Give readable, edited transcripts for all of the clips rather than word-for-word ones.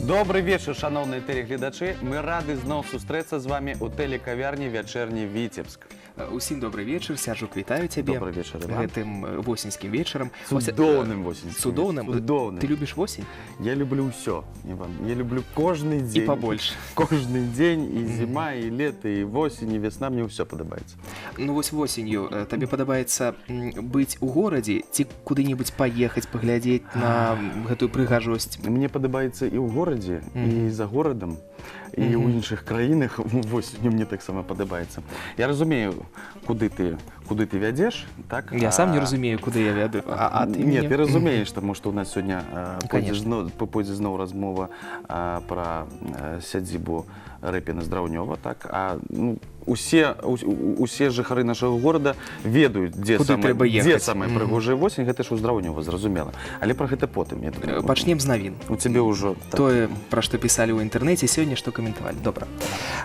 Добрый вечер, шановные телегледачи. Мы рады зноў сустрэцца з вами у тэлекавярні «Вячэрні Віцебск». Усім добрый вечер, Сяржук, вітаю тебе. Добрый вечер, Иван. Гэтым восеньскім вечарам. Цудоўным восеньскім. Цудоўным. Ты любишь осень? Я люблю все, Иван. Я люблю каждый день. И побольше. Каждый день, и зима, и лето, и осень, и весна. Мне все подобается. Ну вось осенью тебе подобается быть у городе, ці куды-нибудь поехать, поглядеть на гэтую прыгажосць? Мне подобается и у городе, и за городом. І ў іншых краінах восенню мне таксама падабаецца. Я разумею, куды ты вядзеш, так? Я сам не разумею, куды я вяду. А ты Нет, ты разумееш, таму што ў нас сёння пойдзе зноў размова пра сядзібу Рэпіна Здраўнёва, так? А усе жыхары нашага горада ведаюць, дзе самая прыгожая восень, гэта ж у Здраўнёва, зразумела. Але пра гэта потым. Пачнем з навін. У цябе ўжо тое, пра што пісалі ў інтэрнэце, сёння што каментавалі. Добра.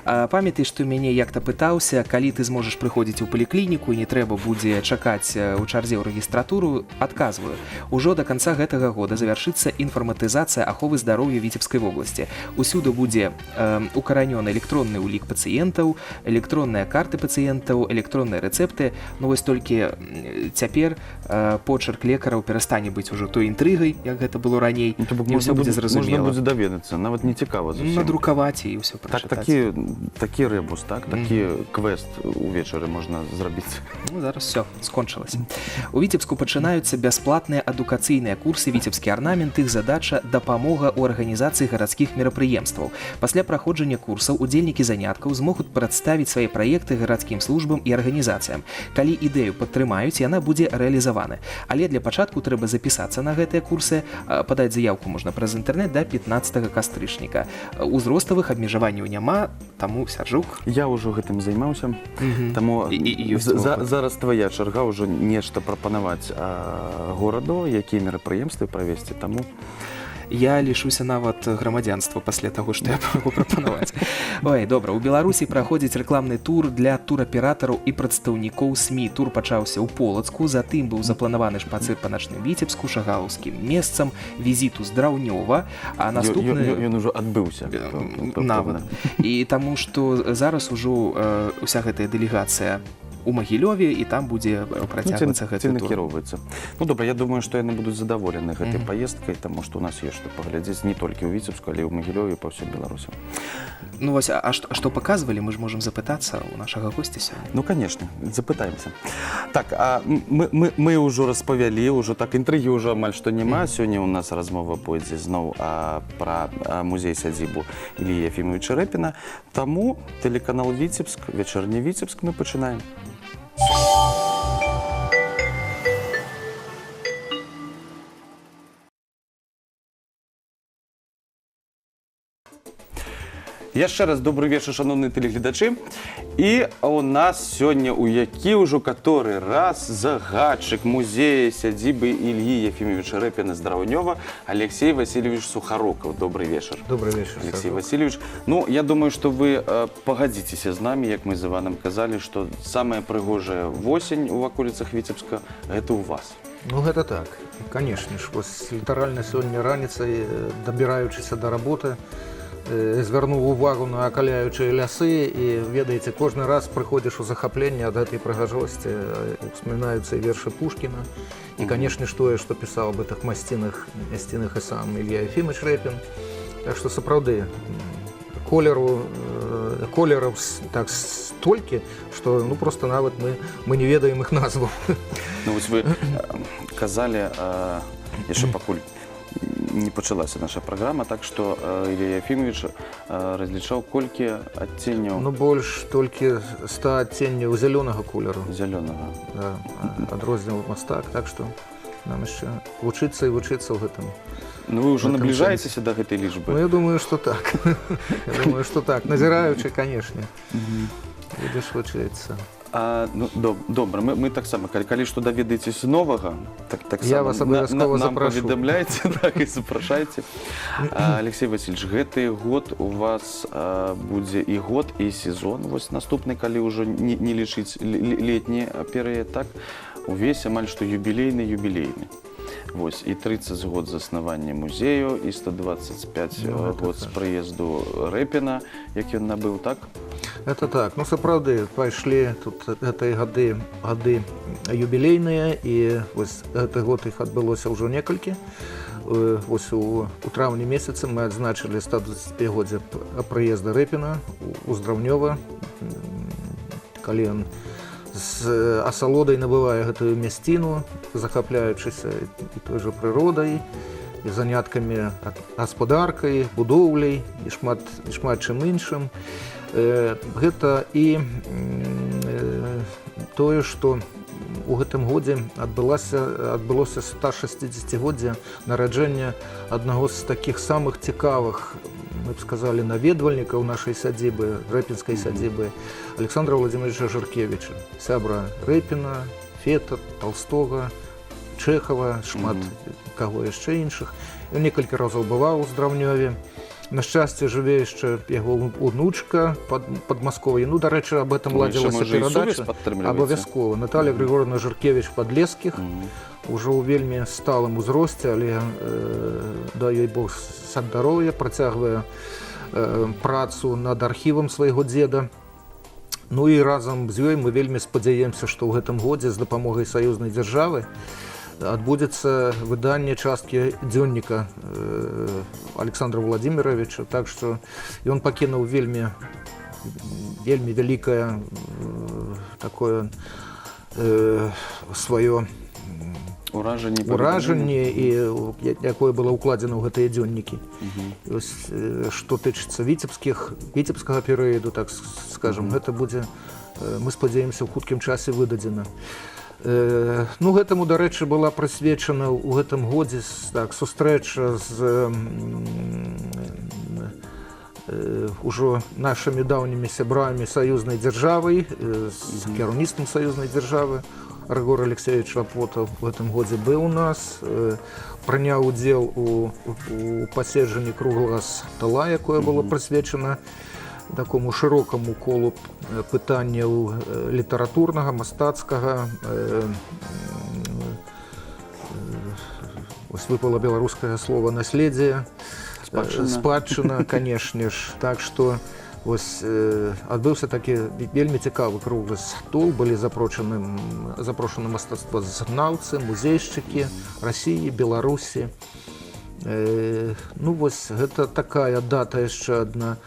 Памятай, што мяне як-то пытаўся, калі ты зможаш прыходзіць у паліклініку і не трэба будзе чакаць у чарзе ў рэгістратуру, адказваю. Ужо да канца гэтага года завяршыцца інфарматызацыя аховы здароўя Віцебскай вобласці. Усюды будзе укаранёны электронны ўлік пацыентаў, электронныя карты пацыентаў, электронныя рэцэпты. Ну вось толькі цяпер почерк лекараў перастане быць ужо той інтрыгай, як гэта было раней. Не ўсё будзе зразумела. Можна будзе даведацца, нават не цікава зусім. Надрукаваць і ўсё прачытаць. Такі рэбус, такі квест увечары можна зрабіць. Ну, зараз все, скончылася. У Віцебску пачынаюцца бясплатныя адукацыйныя курсы «Віцебскі арнамент». Іх задача – дапамога ў арганізацыі гарадскіх мерапрыемстваў. Пасля праходжання курсаў удзельнікі заняткаў змогуць прадставіць свае праекты гарадскім службам і арганізацыям. Калі ідэю падтрымаюць, яна будзе рэалізавана. Але для пачатку трэба запісацца на гэтыя курсы. Падаць заяўку можна праз інтэрнэт да 15 кастрычніка. Узроставых абмежаванняў няма, таму Сяржук. Я ўжо гэтым займаўся, таму зараз твоя чарга ўжо нешта прапанаваць гораду, якія мерапрыемствы правесці, таму я лішуся нават грамадзянства пасля таго, што я магу прапанаваць. Ой, добра, у Беларусі праходзіць рэкламны тур для тураператараў і прадстаўнікоў СМІ. Тур пачаўся ў Полацку, затым быў запланаваны шпацыр па начным Віцебску, шагалаўскім месцам, візіт у Здраўнёва, а наступны... Ён ужо адбыўся. Нават. І таму, што зараз ужо уся гэтая дэлегацыя у Магілёве, і там будзе працягвацца гэты тур. Накіроўваецца. Ну, добра, я думаю, што яны будуць задаволены гэтай паездкай, таму што ў нас ёсць што паглядзець не толькі ў Віцебску, але і ў Магілёве, па ўсёй Беларусі. Ну, вось, а што паказвалі, мы ж можам запытацца ў нашага госця сёння. Ну, канешне, запытаемся. Так, а мы ўжо распавялі, ўжо так інтрыгі ўжо амаль што няма. Сёння ў нас размова пойдзе зноў пра музей-сядзібу Іллі Ефімовіча Рэпіна. Таму тэлеканал Віцебск, «Вячэрні Віцебск», мы пачынаем. Яшчэ раз добрый вечар, шановныя тэлегледачы. І у нас сёння у які ўжо каторы раз загадчык музея сядзібы Іллі Ефімовіча Рэпіна Здраўнёва Алексей Васильевич Сухаруков. Добрый вечар. Добрый вечар, Алексей Васильевич. Ну, я думаю, што вы пагадзіцеся з намі, як мы з Іванам казалі, што самая прыгожая восень у ваколіцах Віцебска – гэта ў вас. Ну, гэта так. Канешне ж, вось літаральна сёння раніцай, дабіраючыся да работы, звярнуў увагу на акаляючыя лясы і, ведаеце, кожны раз прыходзіш у захапленне ад гэтай прыгажосці, успамінаюцца і вершы Пушкіна, і, канешне ж, тое, што пісаў об гэтых мясцінах і сам Ілля Ефімовіч Рэпін. Так што, сапраўды, колераў так столькі, што, ну, проста нават мы не ведаем іх назваў. Ну, вось вы казалі, яшчэ пакуль не пачалася наша праграма, так што Ілля Ефімовіч разлічаў колькі адценняў? Ну, больш толькі 100 адценняў зялёнага колеру. Зялёнага. Да, адрозніваў мастак, так што нам яшчэ вучыцца і вучыцца ў гэтым. Ну, вы ўжо набліжаецеся да гэтай лічбы? Ну, я думаю, што так. Я думаю, што так. Назіраючы, канешне. Будзеш вучыцца. Ну, добра, мы так само, калі што даведаецеся новага, так Я вас абавязкова нам запрашу. паведамляйце, так, і запрашайце. Алексей Васильевич, гэты год у вас будзе і год, і сезон, вось наступны, калі ўжо не лічыць летні перыяд, так, увесь амаль што юбілейны. Вось, і 30 год заснавання музею, і 125 год з прыезду Рэпіна, як ён набыў, так? Это так. Ну, сапраўды, пайшлі тут гэтыя гады юбілейныя, і вось гэты год іх адбылося ўжо некалькі. Вось у траўні месяцы мы адзначылі 125-годдзе прыезда Рэпіна у Здраўнёва, калі ён з асалодай набывае гэтую мясціну, захапляючыся і той жа прыродай, і заняткамі гаспадаркай, будоўляй і шмат чым іншым. Гэта і тое, што у гэтым годзе адбылося 160-годдзе нараджэння аднаго з такіх самых цікавых, мы б сказалі, наведвальнікаў нашай сядзібы, рэпінскай сядзібы, Александра Владимировича Жыркевіча, сябра Рэпіна, Фета, Толстога, Чэхава, шмат каго яшчэ іншых. Ён некалькі разоў бываў у Здраўнёве. На шчасце, жыве яшчэ яго унучка Падмасков'я. Ну, дарэчы, аб этом ладзілася перадача. Абавязкова. Наталья Григорьевна Жыркевіч-Падлескіх ужо ў вельмі сталым узросце, але, дай ёй Бог здароўя, працягвае працу над архівам свайго дзеда. Ну і разам з ёй мы вельмі спадзяемся, што ў гэтым годзе з дапамогай саюзнай дзяржавы адбудзецца выданне часткі дзённіка Александра Владимировича, так што ён пакінуў вельмі вялікае такое сваё уражанне, і якое было ўкладзена ў гэтыя дзённікі. Што тычыцца віцебскага перыяду, так скажам, гэта будзе, мы спадзяемся, ў хуткім часе выдадзена. Ну, гэтаму, дарэчы, была прысвечана ў гэтым годзе сустрэча з ужо нашымі даўнімі сябрамі саюзнай дзяржавы, з кіраўніцтвам саюзнай дзяржавы. Рыгор Алексеевич Апотаў в гэтым годзе быў у нас, прыняў удзел у паседжанні круглага стола, якое было прысвечана такому шырокаму колу пытанняў літаратурнага, мастацкага. Ось выпала беларускае слово «наследие». Спадчына, канешне ж. Так што ось адбыўся такі вельмі цікавы круглы стол, былі запрошаны мастацтвазнаўцы, музейшчыкі Расіі, Беларусі. Ну вось гэта такая дата яшчэ адна.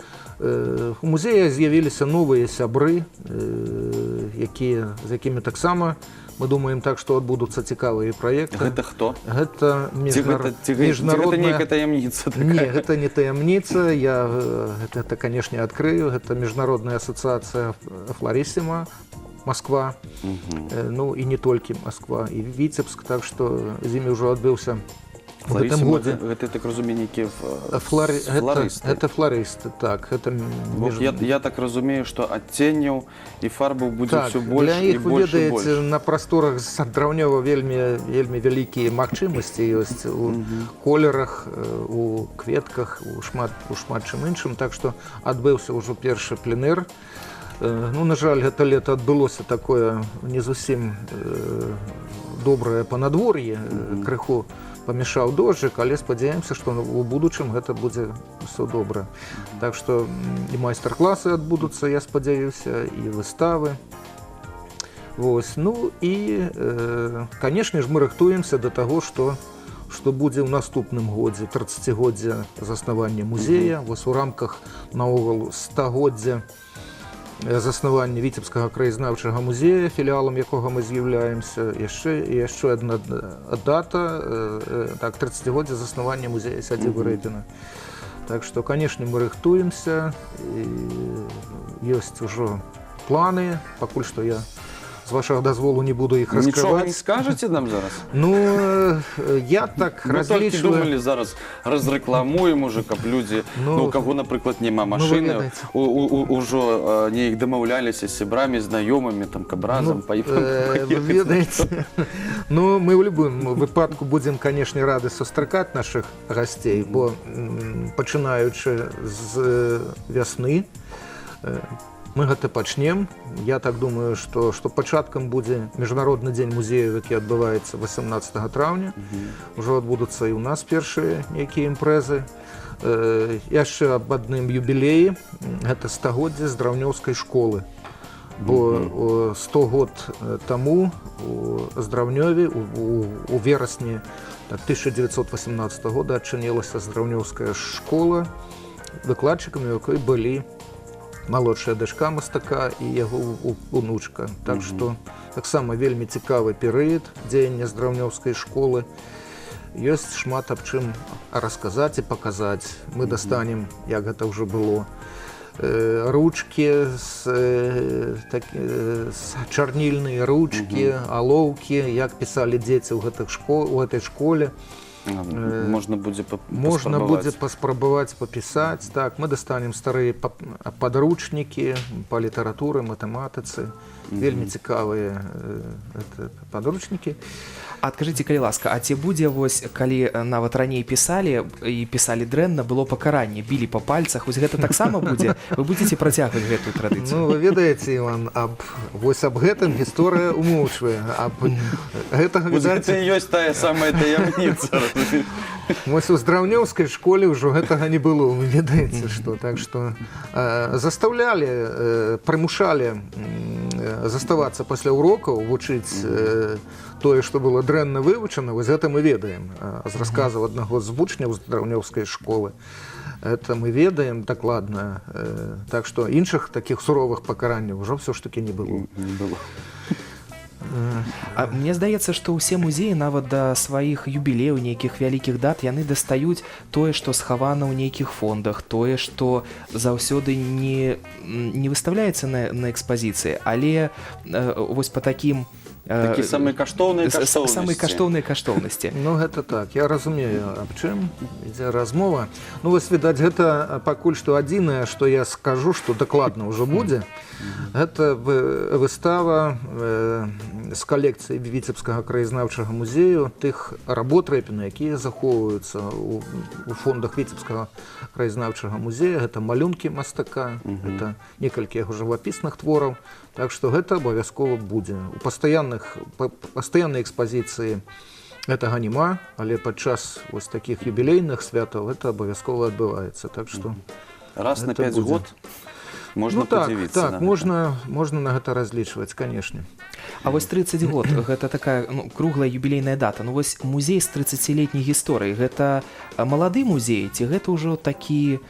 У музея з'явіліся новыя сябры, з якімі таксама мы думаем так, што адбудуцца цікавыя праекты. Гэта хто? Гэта Гэта нейкая таямніца такая? Не, гэта не таямніца, я гэта, канешне, адкрыю. Гэта міжнародная асацыяцыя Флорісіма, Москва, ну і не толькі Москва, і Віцебск, так што з імі ўжо адбыўся в гэтым годзе. Гэта, так разумею, нейкія фларысты. Гэта фларысты, так. Я так разумею, што адценняў і фарбаў будзе ўсё больш і больш і больш. Для іх, вы ведаеце, на прасторах Здраўнёва вельмі вялікія магчымасці ёсць у колерах, у кветках, у шмат чым іншым. Так што адбыўся ўжо першы пленэр. Ну, на жаль, гэта лета адбылося такое не зусім добрае панадвор'е, крыху памешаў дожджык, але спадзяемся, што у будучым гэта будзе ўсё добра. Так што і майстар-класы адбудуцца, я спадзяюся, і выставы. Вось. Ну і, канешне ж, мы рыхтуемся да таго, што будзе ў наступным годзе, 30-годдзе заснавання музея. Вось у рамках наогул 100-годдзя заснавання Віцебскага краязнаўчага музея, філіалам якога мы з'яўляемся. Яшчэ адна дата, так, 30-годдзя заснавання музея сядзібы Рэпіна. Так што, канешне, мы рыхтуемся, ёсць ужо планы, пакуль што я з вашого дозволу не буду їх Нічого розкривати. не скажете нам зараз? Ну, я так Ми тільки различиваю. думали зараз розрекламуємо уже, каб люди, Ну, у кого, наприклад, нема ви машини, ведаєте. уже неяк дамаўляліся з сябрамі, знаёмымі, там, каб разам Ви паехаць. ведаеце, ну, ми в будь-якому випадку будемо, звісно, раді сустракати наших гостей, бо починаючи з весни, мы гэта пачнем. Я так думаю, што пачаткам будзе міжнародны дзень музею, які адбываецца 18 траўня. Ужо адбудуцца і ў нас першыя нейкія імпрэзы. Яшчэ аб адным юбілеі, гэта 100годдзе з драўнёўскай школы. Бо 100 год таму у Здраўнёве у верасні 1918 года адчынілася Здраўнёўская школа, выкладчыкамі якой былі малодшая дачка мастака і яго унучка. Так што таксама вельмі цікавы перыяд дзеяння Здраўнёўскай школы. Ёсць шмат аб чым расказаць і паказаць. Мы дастанем, як гэта ўжо было, ручкі, чарнільныя ручкі, алоўкі, як пісалі дзеці ў гэтай школе. Можна будзе паспрабаваць папісаць. Так, мы дастанем старыя падручнікі па літаратуры, матэматыцы. Вельмі цікавыя падручнікі. Адкажыце, калі ласка, а ці будзе, вось, калі нават раней пісалі і пісалі дрэнна, было пакаранне, білі па пальцах, вось гэта таксама будзе? Вы будзеце працягваць гэтую традыцыю? Ну, вы ведаеце, Іван, вось аб гэтым гісторыя умоўчвае. Гэта і ёсць тая самая таямніца. Вось у Здраўнёўскай школе ўжо гэтага не было, вы ведаеце, што. Так што заставлялі, прымушалі заставацца пасля урокаў, вучыць тое, што было дрэнна вывучана, вось гэта мы ведаем. З расказаў аднаго з вучняў Здраўнёўскай школы. Это мы ведаем дакладна. Так што іншых такіх суровых пакаранняў ўжо ўсё ж такі не было. А мне здаецца, што ўсе музеі нават да сваіх юбілеяў, нейкіх вялікіх дат, яны дастаюць тое, што схавана ў нейкіх фондах, тое, што заўсёды не выстаўляецца на экспазіцыі, але вось па такім Такі самыя каштоўныя каштоўнасці. Ну, гэта так. Я разумею, аб чым ідзе размова. Ну, вось, відаць, гэта пакуль што адзінае, што я скажу, што дакладна ўжо будзе. Гэта выстава з калекцыі Віцебскага краязнаўчага музею тых работ Рэпіна, якія захоўваюцца у фондах Віцебскага краязнаўчага музея. Гэта малюнкі мастака, гэта некалькі яго жывапісных твораў. Так што гэта абавязкова будзе. У пастаяннай экспазіцыі гэтага няма, але падчас вось такіх юбілейных святаў гэта абавязкова адбываецца. Так што раз на 5 год можна падзівіцца. Так, можна на гэта разлічваць, канешне. А вось 30 год, гэта такая круглая юбілейная дата. Ну вось музей з 30-летняй гісторыяй, гэта малады музей, ці гэта ўжо такі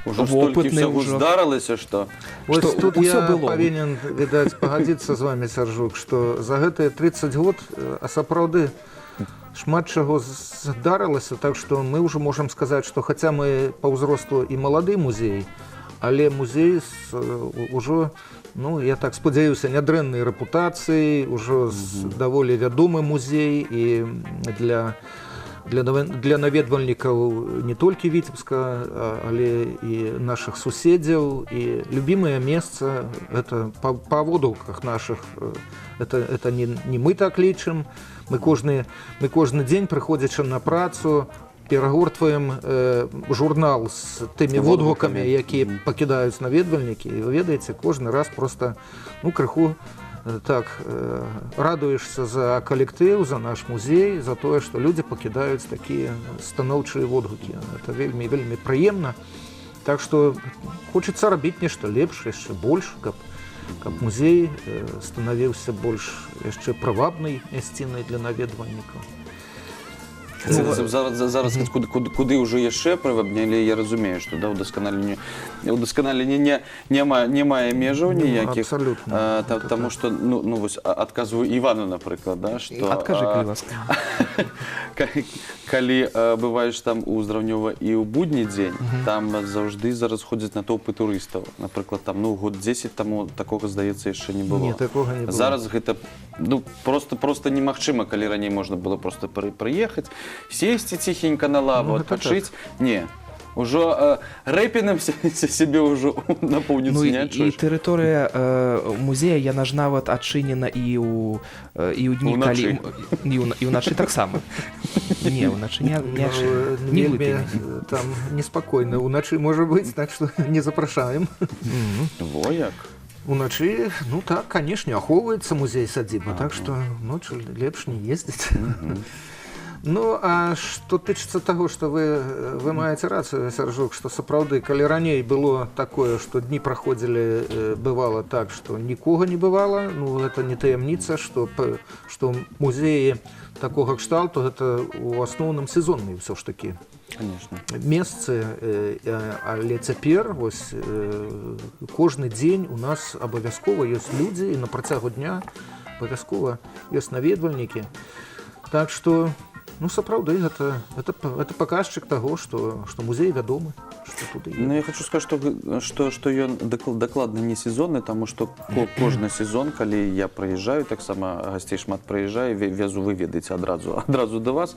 Ужо столькі ўсяго здарылася, што... Вось тут я павінен, відаць, пагадзіцца з вамі, Сяржук, што за гэтыя 30 год, а сапраўды, шмат чаго здарылася, так што мы ўжо можам сказаць, што хаця мы па ўзросту і малады музей, але музей ўжо, ну, я так спадзяюся, нядрэннай рэпутацыяй, ужо даволі вядомы музей і для наведвальнікаў не толькі Віцебска, але і нашых суседзяў. І любімае месца, гэта па водгуках нашых, это не мы так лічым. Мы кожны дзень, прыходзячы на працу, перагортваем журнал з тымі водгукамі, якія пакідаюць наведвальнікі. І вы ведаеце, кожны раз проста, ну, крыху так, радуешся за калектыў, за наш музей, за тое, што людзі пакідаюць такія станоўчыя водгукі. Это вельмі, вельмі прыемна. Так што хочацца рабіць нешта лепш, яшчэ больш, каб музей станавіўся больш яшчэ прывабнай мясцінай для наведвальнікаў. Зараз куди вже яшчэ прывабнялі, я разумею, што да, удосканаленне не мае межаў ніякіх. Абсолютно. Таму што, ну вось, адказваю Івану, напрыклад, да, што... Адкажы, калі ласка. Калі бываеш там у Здраўнёва і ў будні дзень, там заўжды зараз ходзяць натоўпы турыстаў. Напрыклад, там, ну, год 10 таму такога, здаецца, яшчэ не было. Не, такога не было. Зараз гэта, ну, просто немагчыма, калі раней можна было просто прыехаць, сесці ціхенька на лаву, адпачыць. Не. Ужо рэпіным сябе ўжо напоўніцу не адчуеш. І тэрыторыя музея, яна ж нават адчынена і ў дні, калі... І ўначы таксама. Не, ўначы не адчынена. Вельмі там неспакойна. Уначы можа быць, так што не запрашаем. Во як. Уначы, ну так, канешне, ахоўваецца музей-садзіба, так што ночы лепш не ездзіць. Ну, а што тычыцца таго, што вы маеце рацыю, Сяржук, што сапраўды, калі раней было такое, што дні праходзілі, бывала так, што нікога не бывала, ну, гэта не таямніца, што музеі такога кшталту, гэта ў асноўным сезонныя ўсё ж такі месцы, але цяпер вось кожны дзень у нас абавязкова ёсць людзі, і на працягу дня абавязкова ёсць наведвальнікі. Так што, ну, сапраўды, гэта паказчык таго, што музей вядомы, што туды Ну, я хочу сказаць, што ён дакладна не сезонны, таму што кожны сезон, калі я прыязджаю, таксама гасцей шмат прыязджаю, вязу, вы ведаеце, адразу да вас.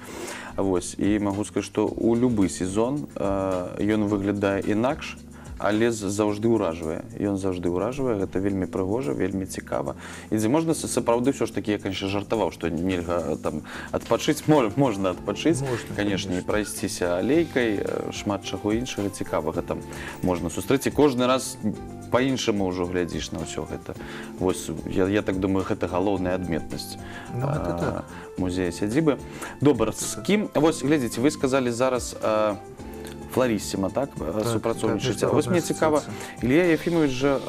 Вось, і магу сказаць, што ў любы сезон ён выглядае інакш, але заўжды ўражвае. Ён заўжды ўражвае, гэта вельмі прыгожа, вельмі цікава. І дзе можна сапраўды ўсё ж такі, я, канешне, жартаваў, што нельга там адпачыць, можна адпачыць, канешне, і прайсціся алейкай, шмат чаго іншага цікавага там можна сустрэць, і кожны раз па-іншаму ўжо глядзіш на ўсё гэта. Вось, я так думаю, гэта галоўная адметнасць музея-сядзібы. Добра, з кім? Вось, глядзіце, вы сказалі зараз Флориссима, так, супрацоўнічаць. Вось мне цікава, Ілля Ефімович жа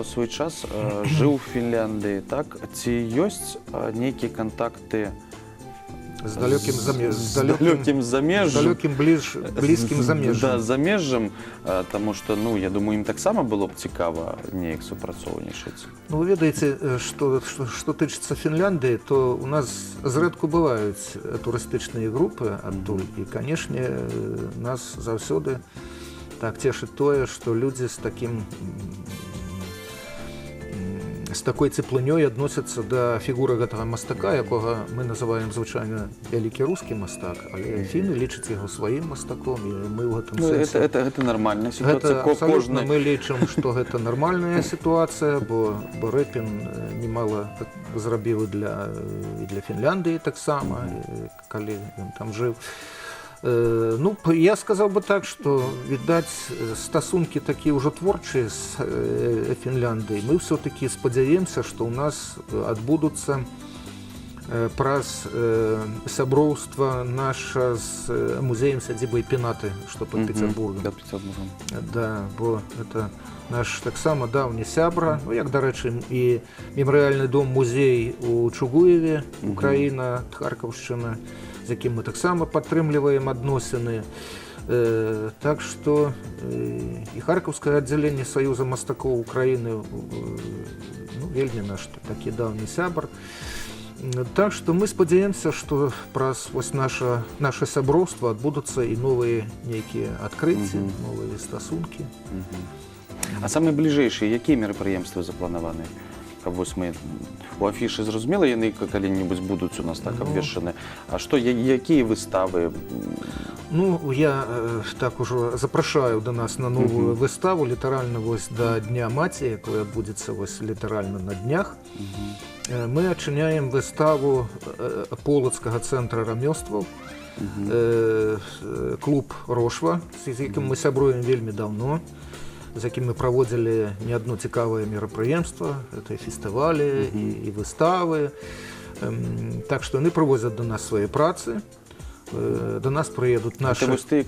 свой час жыў у Фінляндыі, так? Ці ёсць нейкія кантакты з далёкім блізкім замежжам. Да, замежжам, таму што, ну, я думаю, ім таксама было б цікава неяк супрацоўнічаць. Ну, вы ведаеце, што тычыцца Фінляндыі, то у нас зрэдку бываюць турыстычныя групы адтуль, і, канешне, нас заўсёды так цешыць тое, што людзі з такой цеплынёй адносяцца да фігуры гэтага мастака, якога мы называем звычайна вялікі рускі мастак, але фіны лічаць яго сваім мастаком, і мы ў гэтым сэнсе... Гэта нармальная сітуацыя. Абсалютна мы лічым, што гэта нармальная сітуацыя, бо Рэпін немала зрабіў і для Фінляндыі таксама, калі ён там жыў. Ну, я сказаў бы так, што, відаць, стасункі такія ўжо творчыя з Фінляндыяй. Мы ўсё-такі спадзяемся, што ў нас адбудуцца праз сяброўства наша з музеем-сядзібай Пенаты, што пад Петербургам. Да, бо это наш таксама даўні сябра, ну, як, дарэчы, і мемарыяльны дом-музей у Чугуеве, Украіна, Харкаўшчына, з якім мы таксама падтрымліваем адносіны. Так што і харкаўскае аддзяленне Саюза мастакоў Украіны, ну, вельмі наш такі даўні сябар. Так што мы спадзяемся, што праз вось наша сяброўства адбудуцца і новыя нейкія адкрыцці, новыя стасункі. А самыя бліжэйшыя, якія мерапрыемствы запланаваны? Каб вось мы у афішы, зразумела, яны калі-небудзь будуць у нас так абвешчаны. А што, якія выставы? Ну, я так ужо запрашаю да нас на новую выставу, літаральна вось да Дня маці, якая адбудзецца вось літаральна на днях. Мы адчыняем выставу Полацкага цэнтра рамёстваў, клуб «Рошва», з якім мы сябруем вельмі даўно, з якім мы праводзілі не адно цікавае мерапрыемства, гэта і фестывалі, і выставы. Так што яны прывозяць да нас свае працы. до нас приедут Це наши ось ті,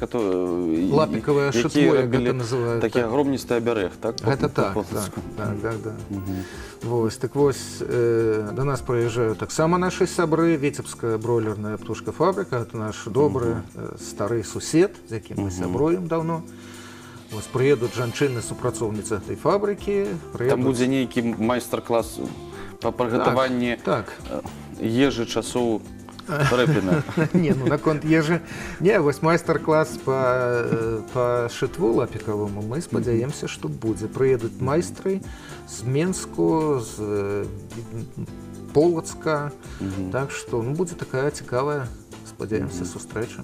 лапиковое шитво, як це називають. Такий огромністий оберег, так? Это так, да. Вось, так вось, до нас приезжают так само наши сябры, Витебская бройлерная птушка-фабрика, это наш добрый старый сусед, з яким мы сябруем давно. Вось, приедут жанчыны-супрацоўніцы этой фабрики. Там будзе нейкі майстар-клас па прыгатаванні ежы часоў Рэпіна. Не, ну наконт ежы. Не, вось майстар-клас по шитву лапикавому мы спадзяемся, што будзе. Прыедуць майстры з Менску, з Полацка. Так што, ну, будзе такая цікавая, спадзяемся, сустрэча.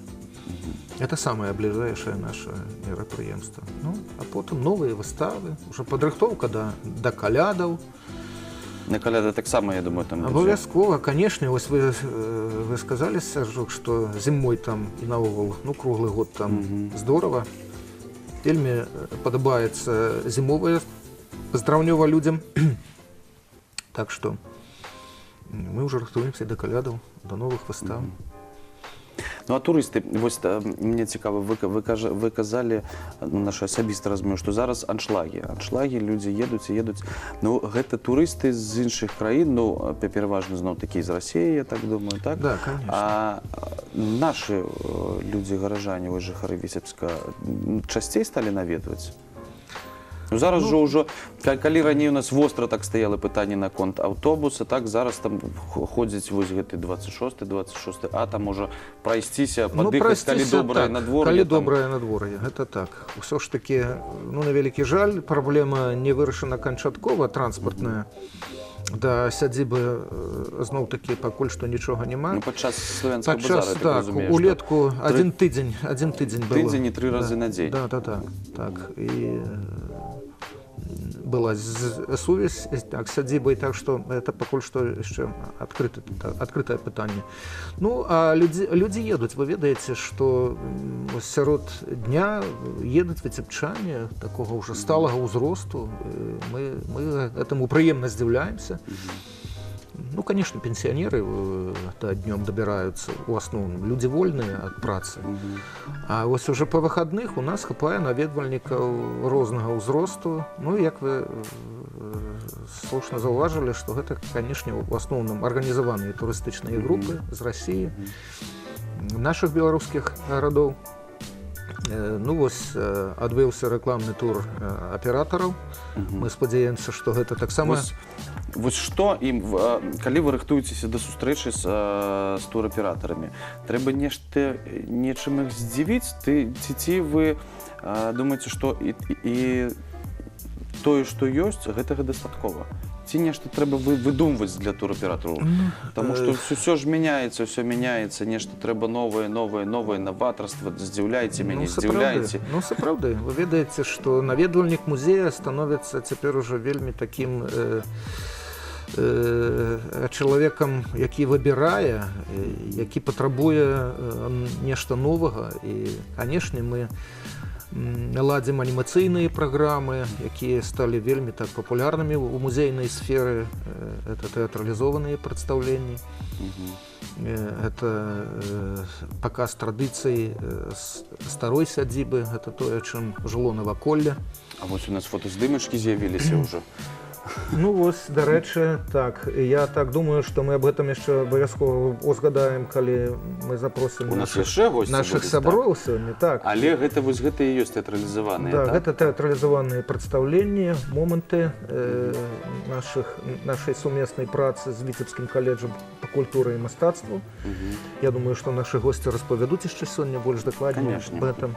Это самое ближайшее наше мерапрыемство. Ну, а потым новыя выставы, уже падрыхтоўка да калядаў. На каляды таксама, я думаю, там... Обовязково, конечно. Вось вы сказали, Сержок, что зимой там и наогул, ну, круглый год там здорово. Вельми подобается зимовое поздравлёва людям. Так что мы уже рыхтуемся до калядаў, до новых выстав. Ну, а турысты, вось мне цікава, вы казалі, наша асабіста разумею, што зараз аншлагі, людзі едуць і едуць. Ну, гэта турысты з іншых краін, ну, пераважна зноў такі з Расіі, я так думаю, так? Да, конечно. А нашы людзі, гаражане, вось жыхары Віцебска, часцей сталі наведваць? Ну, зараз жа ўжо, калі раней у нас востра так стаяло пытанне наконт аўтобуса, так зараз там ходзіць вось гэты 26, а там можа прайсціся, падыхаць, калі добрае надвор'е. Калі добрае надвор'е, гэта так. Усё ж такі, ну, на вялікі жаль, праблема не вырашана канчаткова, транспартная. Да сядзібы зноў-такі пакуль што нічога няма. Ну, падчас славянскага базара, я так разумею, улетку адзін тыдзень было. Тыдзень і 3 разы на дзень. Да, так. І была сувязь так, с сядзібай, так што это пакуль што яшчэ адкрытае пытанне. Ну, а людзі едуць, вы ведаеце, што сярод дня едуць віцебчане такога ўжо сталага ўзросту. Мы этому прыемна здзіўляемся. Ну, конечно, пенсионеры днем добираются, в основном люди вольные от працы. А вось уже по выходных у нас хапае наведвальнікаў рознага ўзросту. Ну, як вы слушна заўважылі, што гэта, конечно, в основном арганізаваныя турыстычныя групы з России, наших беларускіх гарадоў. Ну, вось адбыўся рэкламны тур аператараў. Мы спадзяемся, што гэта таксама... Вось што ім, калі вы рыхтуецеся да сустрэчы з тураператарамі, трэба нечым іх здзівіць? Ці вы думаеце, што і тое, што ёсць, гэтага дастаткова? Ці нешта трэба выдумваць для тураператараў? Таму што ўсё ж мяняецца, нешта трэба новае, наватарства, здзіўляйце мяне, здзіўляйце. Ну, сапраўды, вы ведаеце, што наведвальнік музея становіцца цяпер ужо вельмі такім чалавекам, які выбірае, які патрабуе нешта новага. І, канешне, мы наладзім анімацыйныя праграмы, якія сталі вельмі так папулярнымі ў музейнай сферы. Это тэатралізованыя прадстаўленні. Это паказ традыцый старой сядзібы, гэта тое, чым жыло наваколле. А вось у нас фотаздымачкі з'явіліся ўжо. Ну, вось, дарэчы, так. Я так думаю, што мы аб гэтым яшчэ абавязкова узгадаем, калі мы запросім нашых сяброў сёння. Але гэта вось гэта і ёсць тэатралізаваныя, так? Да, гэта тэатралізаваныя прадстаўленні, моманты нашай сумеснай працы з Віцебскім каледжам па культуры і мастацтву. Я думаю, што нашы госці распавядуць яшчэ сёння больш дакладней аб гэтым.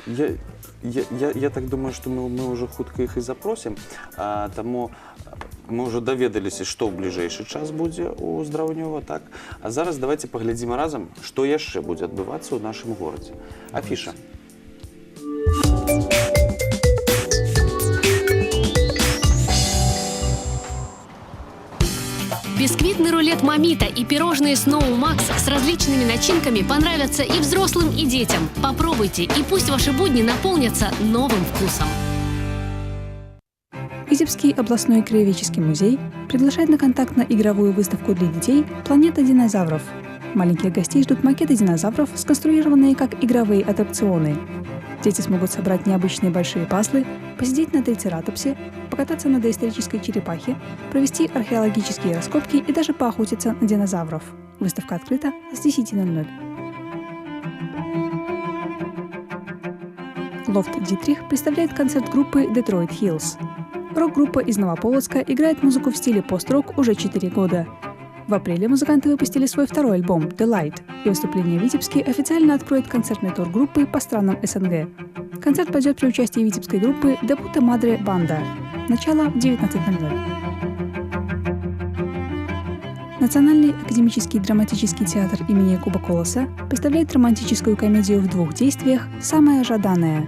Я так думаю, што мы ўжо хутка іх і запросім, таму мы ўжо даведаліся, што ў бліжэйшы час будзе ў Здраўнёва, так? А зараз давайте паглядзім разам, што яшчэ будзе адбывацца ў нашым горадзе. Афіша. Бисквитный рулет Мамита и пирожные Snow Max с различными начинками понравятся и взрослым, и детям. Попробуйте, и пусть ваши будни наполнятся новым вкусом. Витебский областной краеведческий музей приглашает на контактно-игровую выставку для детей «Планета динозавров». Маленьких гостей ждут макеты динозавров, сконструированные как игровые аттракционы. Дети смогут собрать необычные большие пазлы, посидеть на трицератопсе, покататься на доисторической черепахе, провести археологические раскопки и даже поохотиться на динозавров. Выставка открыта с 10:00. Лофт Дитрих представляет концерт группы Detroit Hills. Рок-группа из Новополоцка играет музыку в стиле пост-рок уже 4 года. В апреле музыканты выпустили свой второй альбом «The Light», и выступление в Витебске официально откроет концертный тур группы по странам СНГ. Концерт пройдет при участии витебской группы «De Puta Madre Banda». Начало в 19:00. Национальный академический драматический театр имени Якуба Колоса представляет романтическую комедию в 2 действиях «Самое жаданное».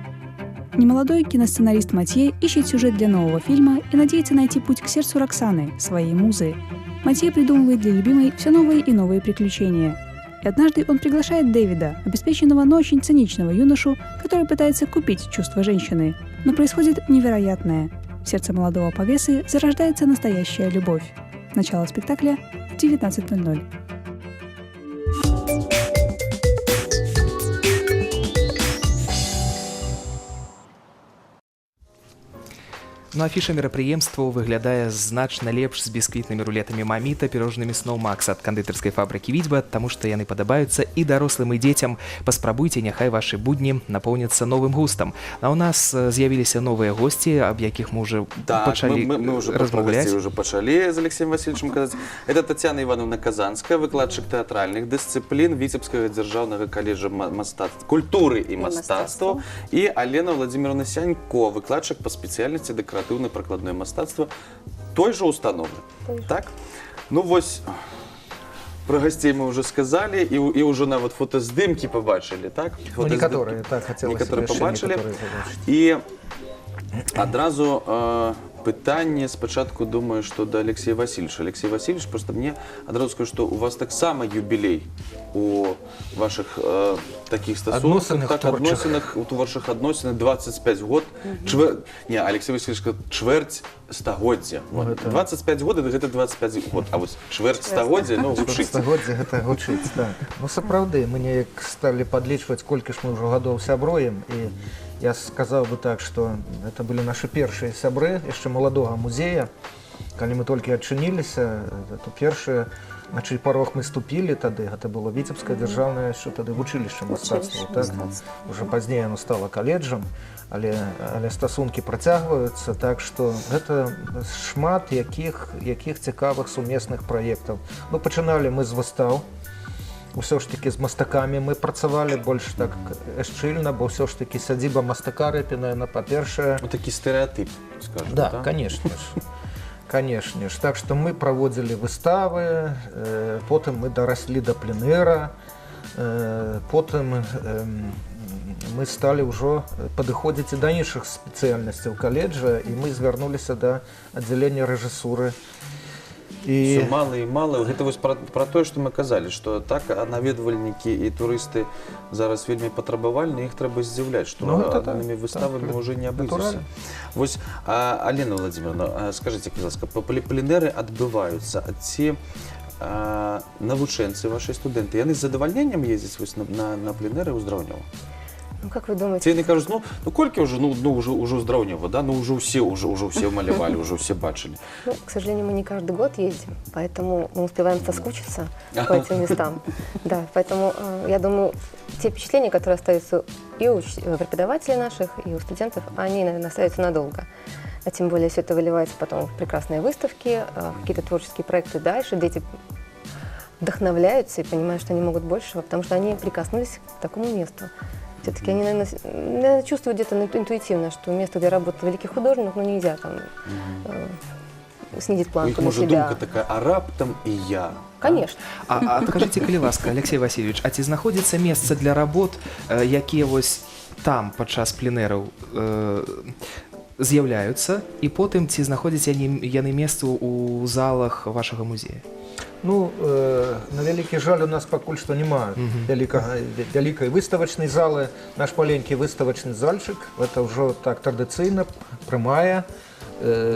Немолодой киносценарист Матье ищет сюжет для нового фильма и надеется найти путь к сердцу Роксаны, своей музы. Матье придумывает для любимой все новые и новые приключения. И однажды он приглашает Дэвида, обеспеченного, но очень циничного юношу, который пытается купить чувства женщины. Но происходит невероятное. В сердце молодого повесы зарождается настоящая любовь. Начало спектакля в 19:00. Ну, афіша мерапрыемстваў выглядае значна лепш з бісквітнымі рулетамі Маміта, пірожнымі Snow Max ад кандытарскай фабрыкі Вітьба, таму што яны падабаюцца і дарослым, і дзецям. Паспрабуйце, няхай вашы будні напоўняцца новым густам. А ў нас з'явіліся новыя госці, аб якіх мы уже пачалі размаўляць. Мы уже пачалі з Алексеем Васильевичем казаць. Это Татьяна Ивановна Казанская, выкладчык тэатральных дысцыплін Віцебскага дзяржаўнага каледжа культуры і мастацтва, і Алена Владимировна Сянько, выкладчык па спецыяльнасці дэкаратыўна-прыкладное мастацтва той же установы. Так? Ну вось, про гостей мы уже сказали, і уже нават фотаздымкі побачили, так? Ну, некоторые, так, хотелось некоторые яшчэ побачили. побачыць. І адразу пытанне спачатку думаю, что до Алексея Васильевича. Алексей Васильевич, просто мне адразу скажу, что у вас таксама юбилей у ваших таких стосунках, адносінах, у ваших адносінах 25 год. Не, Алексей Васильевич сказал, чверть стагоддзя. 25 год, это 25 год. А вот чверть стагоддзя, ну, гучыць. Стагоддзя, гэта гучыць, так. Ну, сапраўды, мы неяк стали подлічваць, колькі ж мы ўжо гадоў сяброем, і я сказал бы так, что это были наши первые сябры, еще молодого музея. Когда мы только отчинились, то первые, на чей порог мы ступили тогда, это было Витебское державное, что тогда в училище мастацтва. Так? Уже позднее оно стало колледжем, але стосунки протягиваются, так что это шмат яких цікавых сумесных проектов. Ну, починали мы с выстав. Все ж таки з мастакамі мы працавалі больш так шчыльна, бо все ж таки сядзіба мастака Репіна, на па-першае. Вот такі стэрэатып, скажем. Да, да? Конечно ж. Конечно ж. Так што мы праводзілі выставы, потым мы дараслі да пленэра, потым мы сталі ўжо падыходзіць і да іншых спецыяльнасцяў каледжа, і мы звярнуліся да аддзялення рэжысуры. Все мало и мало. Это вот про то, что мы казали, что так наведвальнікі и туристы зараз вельмі патрабавальны, их трэба здзіўляць, что аднымі выставамі уже не абыдзешся. Вось, Алена Владимировна, скажите, пожалуйста, пленэры адбываюцца, ці навучэнцы, ваши студэнты, яны з задавальненнем ездзяць на пленэры ўздраўнёва? Ну, как вы думаете? Яны кажуць, ну колькі уже, уже ўздраўнёва, да? Ну уже все малявали, уже все бачили. Ну, к сожалению, мы не каждый год ездим, поэтому мы успеваем соскучиться по этим местам. Да, поэтому я думаю, те впечатления, которые остаются и у преподавателей наших, и у студентов, они, наверное, остаются надолго. А тем более все это выливается потом в прекрасные выставки, какие-то творческие проекты дальше. Дети вдохновляются и понимают, что они могут большего, потому что они прикоснулись к такому месту. Все-таки они, наверное, чувствуют где-то интуитивно, что место, где работает великий художник, ну нельзя там снизить планку на себя. Может, думка такая, а раптом и я. Конечно. А покажите, калі ласка, Алексей Васильевич, а ці знаходзіцца месца для работ, якія вось там падчас пленэраў з'яўляюцца, і потым ці знаходзяць яны месца ў залах вашага музея? Ну, на вялікі жаль, у нас пакуль што няма вялікай выставачнай залы. Наш маленькі выставачны зальчык, это ўжо так традыцыйна прымае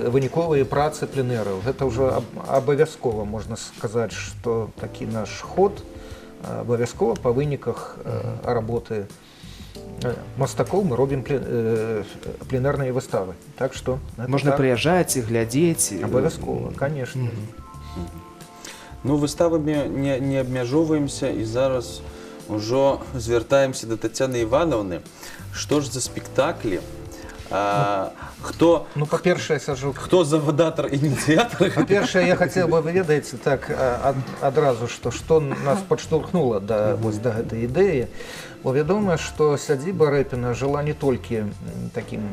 выніковыя працы пленэраў. Гэта ўжо абавязкова, можна сказаць, што такі наш ход абавязкова па выніках работы мастакоў мы робім пленэрныя выставы. Так што Можно прыязджаць і глядзець. абавязкова, конечно. Ну, выставамі не абмяжоўваемся і зараз ужо звяртаемся да Тацяны Івановны. Што ж за спектаклі? Хто Ну, па-першае, сажу. хто завадатар ініцыятар? Па-першае, я хацеў бы ведаеце так адразу, што нас падштурхнула да гэтай ідэі. Бо вядома, што сядзіба Рэпіна жыла не толькі такім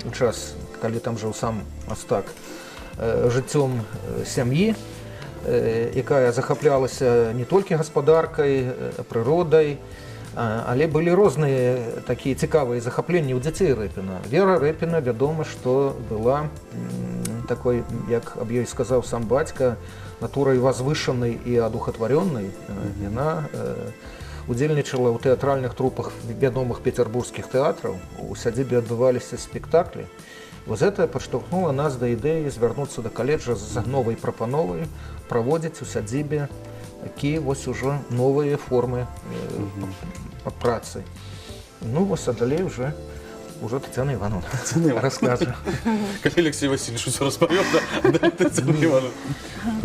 у час, калі там жыў сам мастак, жыццём сям'і, якая захаплялася не толькі гаспадаркай, прыродай, але былі розныя такія цікавыя захапленні ў дзяцей Рэпіна. Вера Рэпіна, вядома, што была такой, як аб ёй сказаў сам бацька, натурай возвышанай і адухатварённай. Яна удзельнічала ў тэатральных трупах вядомых пецярбургскіх тэатраў. У сядзібе адбываліся спектаклі. Вось гэта падштурхнула нас да ідэі звярнуцца да каледжа з новай прапановай, праводзіць у сядзібе такія вось ужо новыя формы працы. Ну, вось, а далей уже Тацяна Івановна раскажа. Калі Алексей Васильевич усё распавёў, да Тацяна Івановна.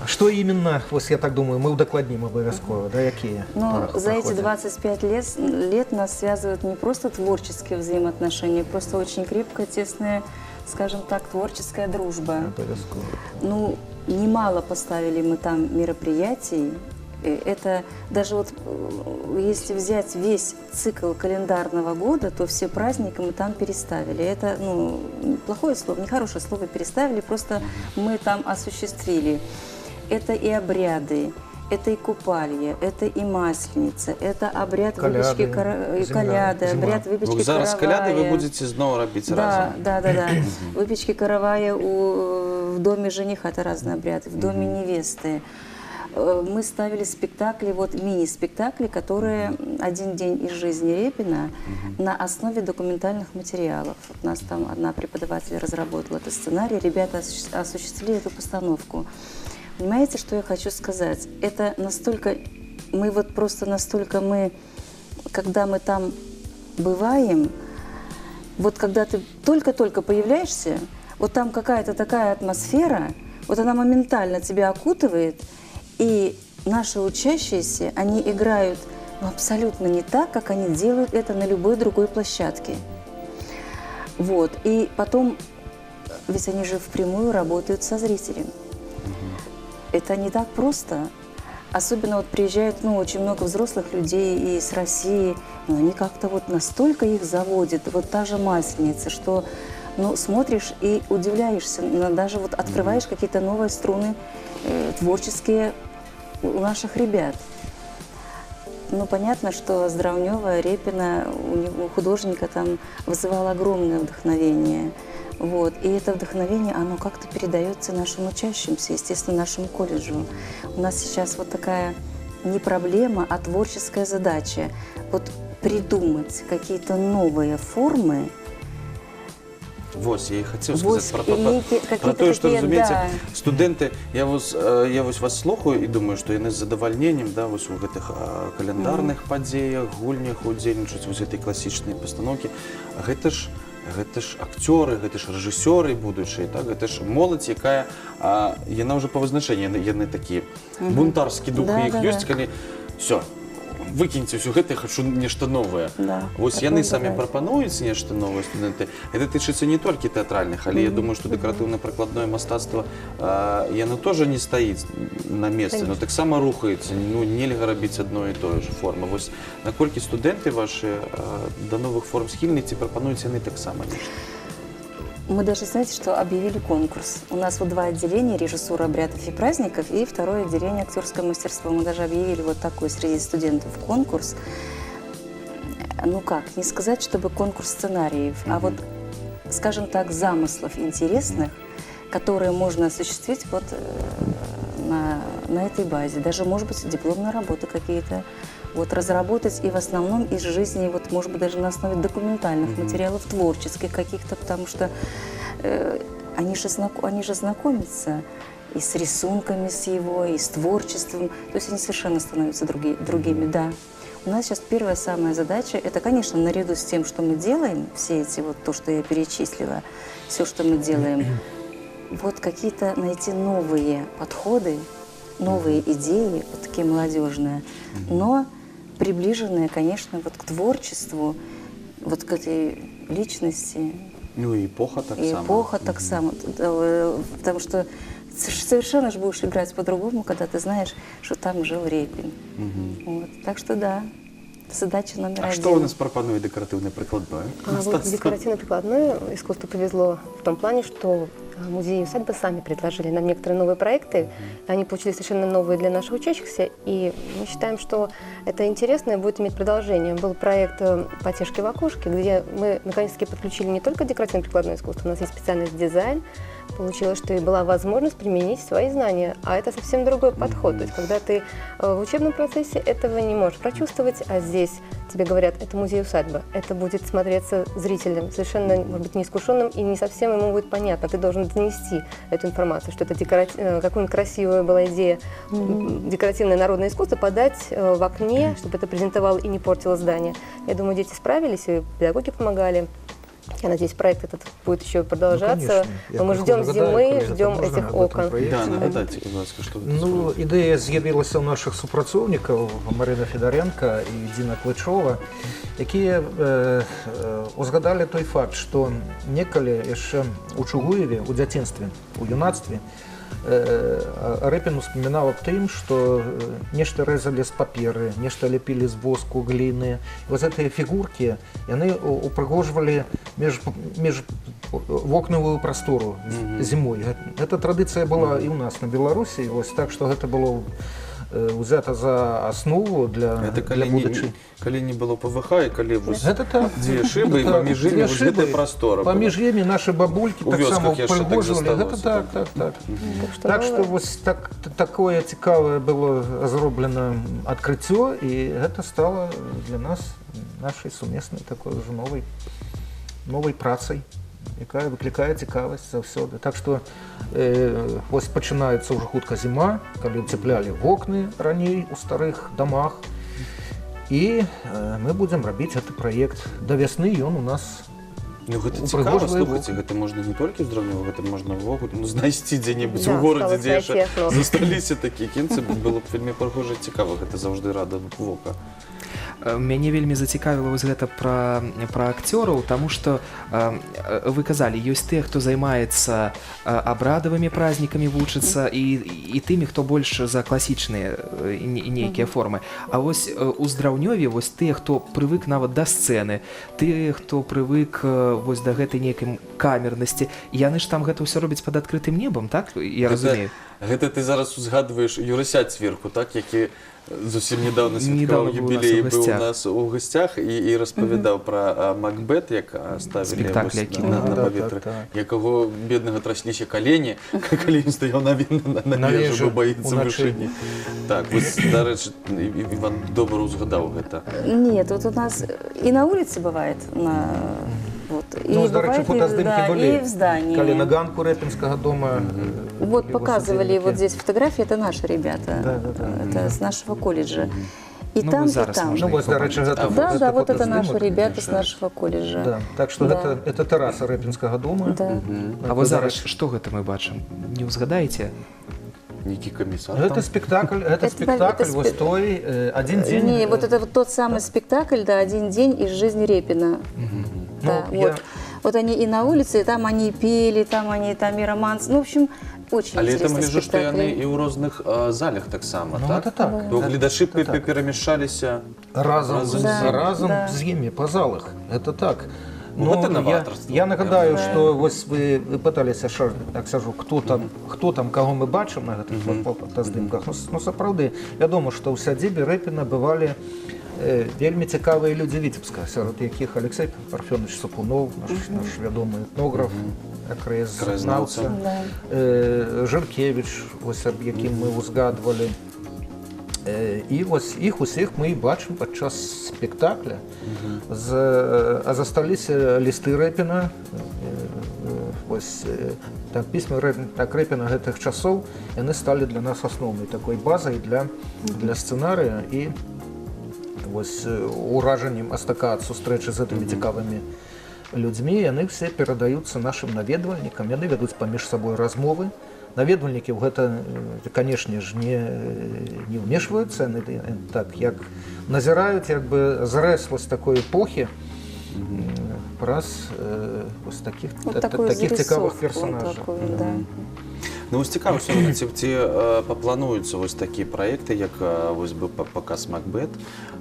Что именно, вот я так думаю, мы удокладним обовязково, да, какие? Ну, за эти 25 лет нас связывают не просто творческие взаимоотношения, просто очень крепкая, тесная, скажем так, творческая дружба. Обовязково. Ну, немало поставили мы там мероприятий. Это даже вот, если взять весь цикл календарного года, то все праздники мы там переставили. Это, ну, плохое слово, нехорошее слово переставили, просто мы там осуществили. Это и обряды, это и купалье, это и масленица, это обряд выпечки коляды, обряд выпечки каравая. Зараз коляды вы будете снова робить разом. Да. Выпечки каравая в доме жениха, это разный обряд, в доме невесты. Мы ставили спектакли, вот мини-спектакли, которые «Один день из жизни Репина» на основе документальных материалов. У нас там одна преподаватель разработала этот сценарий, ребята осуществили эту постановку. Понимаете, что я хочу сказать? Это настолько, когда мы там бываем, вот когда ты только-только появляешься, вот там какая-то такая атмосфера, вот она моментально тебя окутывает, и наши учащиеся, они играют абсолютно не так, как они делают это на любой другой площадке. Вот. И потом, ведь они же впрямую работают со зрителем. Это не так просто. Особенно вот приезжают, ну, очень много взрослых людей из России, но они как-то вот настолько их заводят, вот та же масленица, что, ну, смотришь и удивляешься, даже вот открываешь какие-то новые струны творческие у наших ребят. Ну, понятно, что Здравнева, Репина, у художника там вызывало огромное вдохновение. Вот. И это вдохновение, оно как-то передается нашим учащимся, естественно, нашему колледжу. У нас сейчас вот такая не проблема, а творческая задача. Вот придумать какие-то новые формы. Вось, я і хотів сказати про про те, що, розумієте, да. студенти, я вас слухаю і думаю, що яны з задавальненнем, да, вось у гэтых календарных падзеях, гульнях удзельнічаць вось гэтай класічнай пастаноўкі. Гэта ж акцёры, гэта ж рэжысёры будучыя, так? Гэта ж моладзь, якая, яна ўжо па вызначэнні, яны такі бунтарскі дух у іх ёсць, калі всё, выкіньце ўсё гэта, я хочу нешта новае. Вось яны самі прапануюць нешта новае, студэнты. Гэта тычыцца не толькі тэатральных, але я думаю, што дэкаратыўна-прыкладное мастацтва, яно тоже не стаіць на месцы, но таксама рухаецца. Ну, нельга рабіць адно і тое ж форма. Вось наколькі студэнты вашы да новых форм схільны, ці прапануюць яны таксама нешта? Мы даже, знаете, что объявили конкурс. У нас вот 2 отделения: режиссура обрядов и праздников, и второе отделение актерское мастерство. Мы даже объявили вот такой среди студентов конкурс. Ну как, не сказать, чтобы конкурс сценариев, а вот, скажем так, замыслов интересных, которые можно осуществить вот на этой базе. Даже, может быть, дипломные работы какие-то вот разработать, и в основном из жизни, вот, может быть, даже на основе документальных материалов, творческих каких-то, потому что они же знакомятся. и с рисунками с его, и с творчеством. То есть они совершенно становятся другими, да. У нас сейчас первая самая задача, это, конечно, наряду с тем, что мы делаем, все эти вот, то, что я перечислила, все, что мы делаем, вот какие-то найти новые подходы, новые идеи, вот такие молодежные, но приближенные, конечно, вот к творчеству, вот к этой личности. Ну и эпоха так И само. эпоха так само. Потому что совершенно же будешь играть по-другому, когда ты знаешь, что там жил Репин. Вот. Так что да, задача номер А один. что у нас пропонует декоративное прикладное? Вот декоративно-прикладное искусство повезло в том плане, что музеи и усадьбы сами предложили нам некоторые новые проекты. Они получились совершенно новые для наших учащихся, и мы считаем, что это интересно и будет иметь продолжение. Был проект «Потешки в окошке», где мы наконец-таки подключили не только декоративно-прикладное искусство, у нас есть специальность дизайн. Получилось, что и была возможность применить свои знания, а это совсем другой подход. То есть, когда ты в учебном процессе этого не можешь прочувствовать, а здесь тебе говорят, это музей-усадьба, это будет смотреться зрителям, совершенно, может быть, неискушенным, и не совсем ему будет понятно. Ты должен донести эту информацию, что это какую-нибудь красивую была идея, декоративное народное искусство подать в окне, чтобы это презентовало и не портило здание. Я думаю, дети справились, и педагоги помогали. Я надеюсь, проект этот будет еще продолжаться. Но мы ждем зимы, ждем этих окон. Да, нагадайте, будь ласка, що це. Ну, ідея з'явилася у наших супрацовників Марина Федоренко і Діна Кличова, які узгадали той факт, що некалі яшчэ у Чугуеве, у дзяцінстве, у юнацтве, Рэпін успамінаў аб тым, што нешта рэзалі з паперы, нешта ляпілі з воску, гліны. І вось гэтыя фігуркі, яны упрыгожвалі вокнавую прастору зімой. Гэта традыцыя была і ў нас на Беларусі, вось так што гэта было ўзята за аснову для будучай. Калі не было ПВХ, і калі Гэта так. дзве шыбы, і паміж імі вось гэтая прастора была. Паміж імі нашы бабулькі У таксама вёсках яшчэ так упрыгожвалі. Гэта заставалася, так. Так што вось такое цікавае было зроблена адкрыццё, і гэта стала для нас нашай сумеснай такой ўжо новай працай, якая выклікае цікавасць заўсёды. Так што вось пачынаецца ўжо хутка зіма, калі цеплялі вокны раней у старых дамах, і мы будзем рабіць гэты праект. Да вясны ён у нас Ну гэта цікава, слухайце, гэта можна не толькі ў Здраўнёва, гэта можна ўвогуле знайсці дзе-небудзь у горадзе, дзе яшчэ засталіся такія кінцы, было б вельмі прыгожа і цікава, гэта заўжды рада вока. Мяне вельмі зацікавіла вось гэта пра акцёраў, таму што вы казалі, ёсць тыя, хто займаецца абрадавымі празднікамі, вучыцца, і тымі, хто больш за класічныя нейкія формы. А вось у Здраўнёве вось тыя, хто прывык нават да сцэны, тыя, хто прывык вось да гэтай нейкай камернасці, яны ж там гэта ўсё робяць пад адкрытым небам, так? Я разумею. Гэта ты зараз узгадваеш Юрася Цверку, так, які зусім недавно святкаваў юбілей, быў у нас у гасцях і распавядаў пра Макбет, як ставілі на паветры, якого беднага трасліся калені, калі ён стаяў на вежу, баіцца вышыні. Так, вось, дарэчы, Іван добра узгадаў гэта. Нет, вот у нас и на улице бывает, Ну, дарэчы, фотаздымкі былі, и в здании. калі на ганку Рэпінскага дома. Вот показывали вот здесь фотографии, это наши ребята, Да. это с нашего колледжа. И Ну, там, вот и зараз там. можно Ну, вось, дарэчы, гэта Да, вот это фотаздымак. наши ребята с нашего колледжа. Да. Так што Да. гэта тэраса Рэпінскага дома. Да. А вот зараз што гэта мы бачым? Не ўзгадаеце? Нейкі камісар Гэта там. спектакль, это вось той, адзін дзень. Не, вот это вот тот самый спектакль, да, «Один день из жизни Репина». Да, Ну, вот. Вот они и на улице, и там они пели, там и романс. Ну, в общем, очень Але я там интересный гляжу, што яны спектакль. і ў розных залях таксама, Ну, так? гэта так. То гледачы Гэта так. перамяшаліся. Разом Да. з імі па залах. Это так. Ну, гэта новаторство. Я нагадаю, што вось вы пыталіся, так скажу, хто там, каго мы бачым на гэтых фотаздымках. Ну, сапраўды, вядома, што ў сядзібе Рэпіна бывалі вельмі цікавыя людзі Віцебска, сярод якіх Алексей Парфёнович Сапунов, наш вядомы этнограф, краезнаўца, Жыркевіч, вось аб якім мы узгадвалі. І вось іх усіх мы і бачым падчас спектакля. А засталіся лісты Рэпіна, вось так пісьмы Репіна гэтых часоў, яны сталі для нас асноўнай такой базай для сцэнарыя і вось уражаннем мастака ад сустрэчы з гэтымі цікавымі людзьмі, яны все перадаюцца нашым наведвальнікам, яны вядуць паміж сабой размовы. Наведвальнікі ў гэта, канешне ж, не ўмешваюцца, яны так як назіраюць як бы зрэз вось такой эпохі праз вось такіх цікавых персонажаў. Ну, вось цікава, ці паплануюцца вось такія праекты, як вось бы паказ Макбет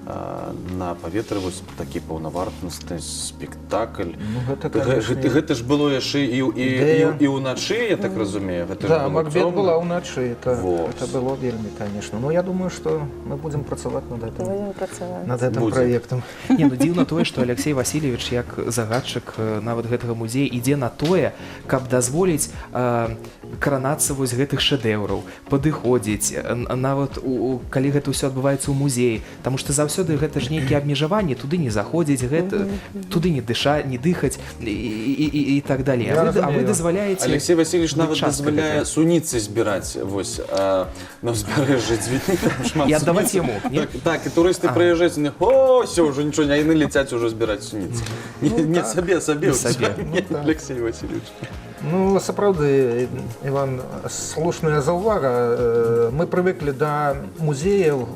на паветры, вось такі паўнавартасны спектакль. Гэта ж было яшчэ і ўначы, я так разумею. Да, Макбет была ўначы, это было вельмі, конечно. Но я думаю, што мы будзем працаваць над гэтым праектам. Не, ну дзіўна тое, што Алексей Васильевич, як загадчык нават гэтага музея, ідзе на тое, каб дазволіць каранацца вось гэтых шэдэўраў, падыходзіць, нават калі гэта ўсё адбываецца ў музеі, таму што заўсёды гэта ж нейкія абмежаванні, туды не заходзіць, туды не дыхаць і так далей. А вы дазваляеце... Алексей Васильевич нават дазваляе суніцы збіраць, вось, на ўзбярэжжы дзвюні. І аддаваць яму, не? Так, і турысты прыязджаюць, о, всё, ўжо нічого, а яны ляцяць ужо збіраць суніцы. Не сабе, Алексей Васильевич. Ну, сапраўды, Іван, слушная заўвага. Мы прывыклі да музеяў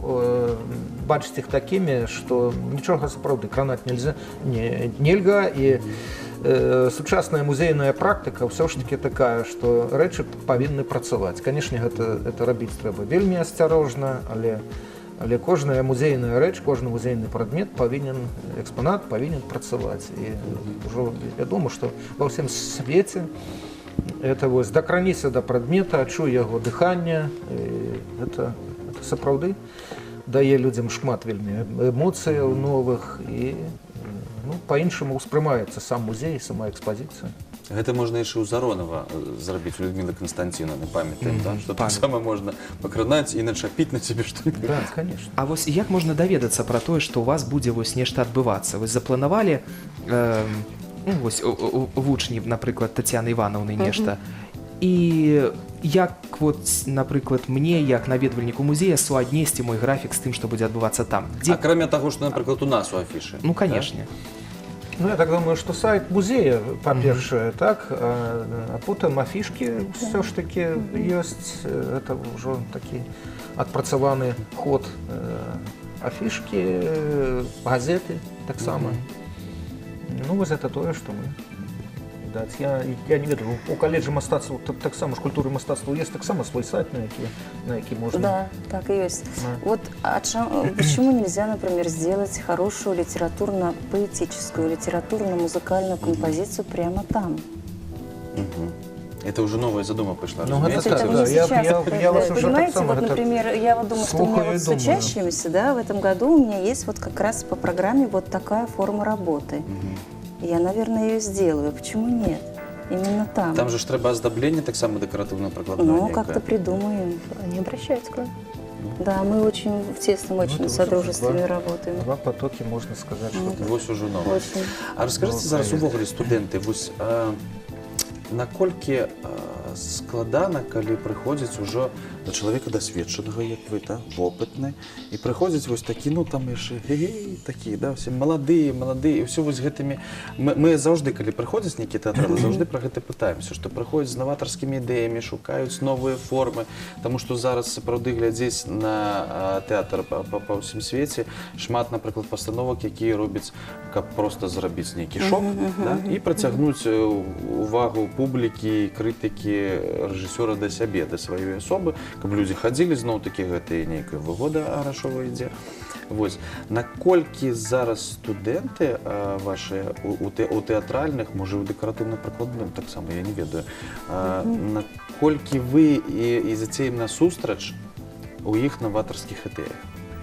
бачыць іх такімі, што нічога сапраўды кранаць нельга, і сучасная музейная практыка ўсё ж таки такая, што рэчы павінны працаваць. Канешне, гэта рабіць трэба вельмі асцярожна, але кожная музейная рэч, кожны музейны прадмет экспанат павінен працаваць. І ўжо вядома, што ва ўсім свеце это вось дакраніся да прадмета, адчуй яго дыханне. Гэта сапраўды дае людзям шмат вельмі эмоцыяў новых, і па-іншаму ўспрымаецца сам музей, сама экспазіцыя. Гэта можна яшчэ ў Заронава зрабіць, у Людмілы Канстанціновны, памятаем, што таксама можна пакранаць і начапіць на цябе што-небудзь. Да, конечно. А вось як можна даведацца пра тое, што ў вас будзе вось нешта адбывацца? Вось запланавалі вось вучні, напрыклад, Тацяны Івановны нешта. І як, вот, напрыклад, мне, як наведвальніку музея, суаднесці мой графік з тым, што будзе адбывацца там? Акрамя таго, што, напрыклад, у нас у афішы. Ну, канешне. Ну, я так думаю, что сайт музея, по-перше, так, а потом афишки все ж таки есть, это уже такой отпрацованный ход афишки, газеты, так само. Ну, вот это то, что мы... Я не ведаю, у каледжа мастацтва так само ж культуры мастацтва есть так само свой сайт, на які можно. Да, так и есть. Вот почему нельзя, например, сделать хорошую литературно-поэтическую, литературно-музыкальную композицию прямо там? Это уже новая задума пошла. Ну, это так, не да. сейчас. Я вас уже понимаете, так само, вот, например, я вот думаю, что у меня вот с учащимися, да, в этом году у меня есть вот как раз по программе вот такая форма работы. Я, наверное, ее сделаю. Почему нет? Именно там. Там же треба оздобление, так само декоративно-прикладное. Ну, как-то придумаем. Они обращаются к нам. Да, мы очень в тесном очень содружестве работаем. Два потоки, можно сказать, что вось уже новое. Очень. А расскажите зараз увогуле, студенты, вось наколькі складана, калі прыходзіць ужо да чалавека дасведчанага, як вы, вопытны, і прыходзіць вось такі, ну там яшчэ такі, да, все маладыя, і ўсё вось гэтымі... Мы заўжды, калі прыходзяць нейкі тэатралы, заўжды пра гэта пытаемся, што прыходзяць з наватарскімі ідэямі, шукаюць новыя формы, таму што зараз сапраўды глядзець на тэатр па ўсім свеце, шмат, напрыклад, пастановак, якія робяць, каб проста зрабіць нейкі шок, і працягнуць увагу публікі, крытыкі, рэжысёра да сябе, да сваёй асобы, каб людзі хадзілі, зноў-такі гэта і нейкая выгода арашова ідзе. Вось. Наколькі зараз студэнты вашыя у тэатральных, можа, у дэкаратыўна-прыкладным таксама, я не ведаю, наколькі вы ідзеце ім насустрач у іх наватарскіх ідэях?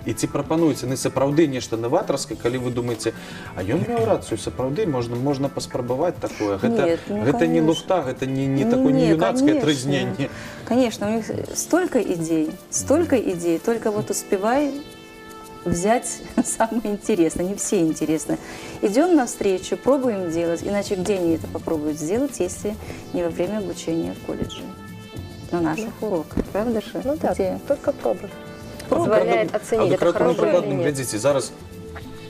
І ці прапануеце не сапраўды нешта наватарскае, калі вы думаеце, а ён меў рацыю, сапраўды можна паспрабаваць такое. Гэта не лухта, гэта не такое не юнацкае трызненне. Конечно, у них столько идей, только вот успевай взять самое интересное, не все интересно. Идем навстречу, пробуем делать, иначе где они это попробуют сделать, если не во время обучения в колледже, на наших уроках, правда же? Ну да, Где? только пробы. Позволяет оценить, это хорошо или нет. Глядзіце, зараз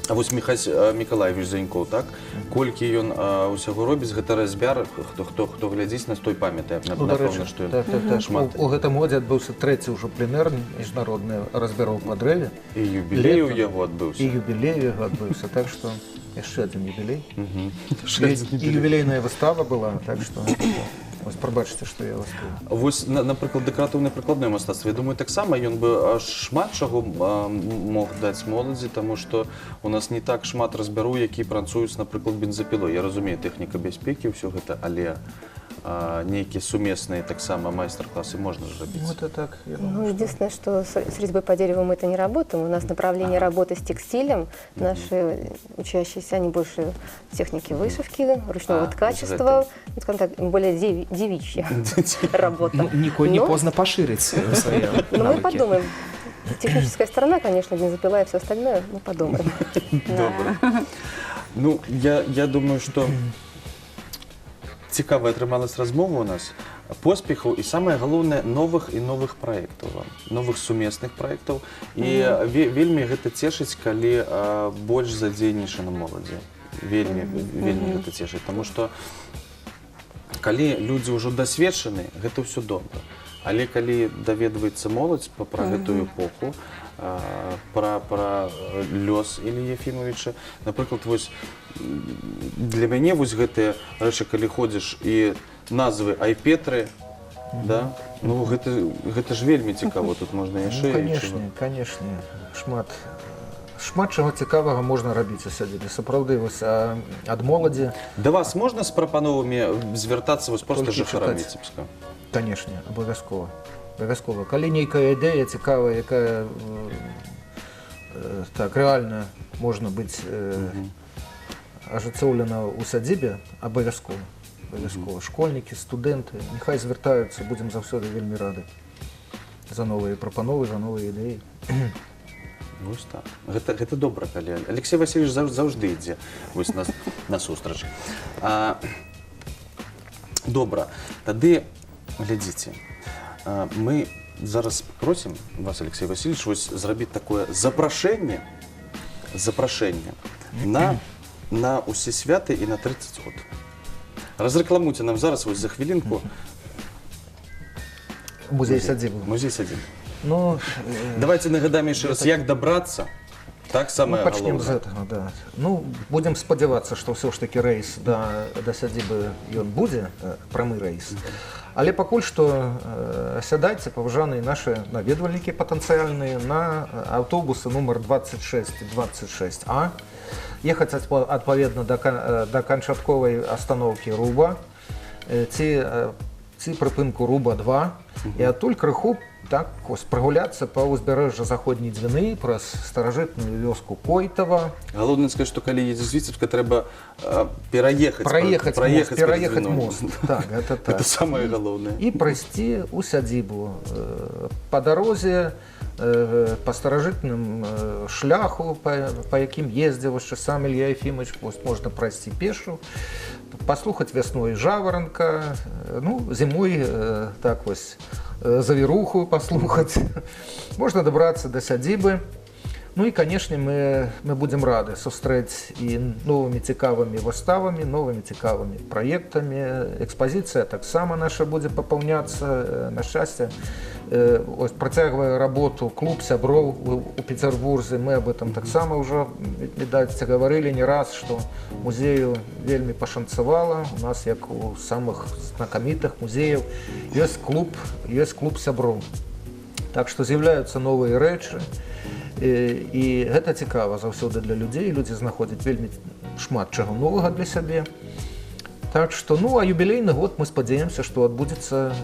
вось Міхась Миколаевич Занькоў, так? Колькі ён усяго робіць, гэта разьбяр, хто глядзіць на той памятае, Ну, до речі, напэўна, што так, так, так. шмат. У гэтым годзе адбыўся трэці ўжо пленэр міжнародны разбяроў па дрэве. І юбілей у Летом. яго адбыўся. І юбілей яго адбыўся, так што яшчэ адзін юбілей. Яшчэ адзін І юбілейная выстава была, так што вось прабачце, што я вас сказаў. Вось, напрыклад, дэкаратыўнае прыкладное мастацтва, я думаю, таксама ён бы шмат чаго мог даць моладзі, таму што у нас не так шмат разбяру, які працуюць, напрыклад, бензапілой. Я разумею, тэхніка бяспекі, ўсё гэта, але нейкія сумесныя таксама майстар-классы можна зрабіць. Ну, это так, я Ну, думаю, единственное, что с резьбой по дереву мы это не работаем. У нас направление работы с текстилем. Наши учащиеся, они больше в технике вышивки, ручного ткачества, ну, скажем так, более девичья работа. Ну, ніколі не Но- поздно поширить свои Но мы навыки. подумаем. Техническая сторона, конечно, бензопила и все остальное, мы подумаем. Добре. Ну, я думаю, што цікава атрымалась размова у нас. Поспехаў і самае галоўнае новых і новых праектаў вам, новых сумесных праектаў. І вельмі гэта цешыць, калі больш задзейнічана моладзі. Вельмі гэта цешыць, таму што калі людзі ўжо дасведчаны, гэта ўсё добра. Але калі даведваецца моладзь пра гэтую эпоху, пра лёс Іллі Ефімавіча, напрыклад, вось для мяне вось гэтыя рэчы, калі ходзіш і назвы Айпетры, да? Ну гэта ж вельмі цікава, тут можна яшчэ Канешне, шмат чаго цікавага можна рабіць у сядзібе. Сапраўды, вось ад моладзі, Да вас можна з прапановамі звяртацца вось проста Толькі жыхарам чытаць. Віцебска? канешне, абавязкова. Абавязкова. Калі нейкая ідэя цікавая, якая так рэальна можна быць ажыццёўлена ў сядзібе, абавязкова. Школьнікі, студэнты, няхай звяртаюцца, будзем заўсёды вельмі рады за новыя прапановы, за новыя ідэі. Вось так. Гэта добра, калі Алексей Васильевич заўжды ідзе вось насустрач. Добра, тады глядзіце. Мы зараз просім вас, Алексей Васильевич, вось зрабіць такое запрашэнне на усе святы і на 30 год. Разрэкламуйце нам зараз вось за хвілінку Музей сядзібы. музей сядзібы. Ну, Давайте нагадаем яшчэ раз, як дабрацца. Так, самае пачнем з галоўнае. гэтага, да. Ну, будзем спадзявацца, што ўсё ж такі рэйс да сядзібы ён будзе, прамы рэйс. Але пакуль што сядайце, паважаныя наши наведвальнікі патэнцыяльныя, на аўтобусы нумар 26 і 26А, ехаць адпаведна да канчатковай астаноўкі Руба, ці прыпынку Руба-2, і адтуль крыху так прагуляцца па ўзбярэжжа заходняй Двіны праз старажытную вёску Койтава. Галоўнае сказаць, што калі едзеш з Віцебска, трэба пераехаць мост. Так, гэта так. Гэта самае галоўнае. І прайсці ў сядзібу па дарозе, па старажытным шляху, па якім ездзіў яшчэ сам Ілья Ефімович, можна прайсці пешу, паслухаць вясной жаваранка, ну, зімой так вось завіруху паслухаць. Можна дабрацца да сядзібы. Ну і, канешне, мы будзем рады сустрэць і новымі цікавымі выставамі, новымі цікавымі праектамі. Экспазіцыя таксама наша будзе папаўняцца. На шчасце, працягвае работу клуб сяброў у Петербурзе. Мы об этом таксама ўжо, відаць, гаварылі не раз, што музею вельмі пашанцавала. У нас, як у самых знакамітых музеяў, ёсць клуб сяброў. Так што з'яўляюцца новыя рэчы. І гэта цікава заўсёды для людзей. Людзі знаходзяць вельмі шмат чаго новага для сябе. Так што, ну, а юбілейны год мы спадзяемся, што адбудзецца,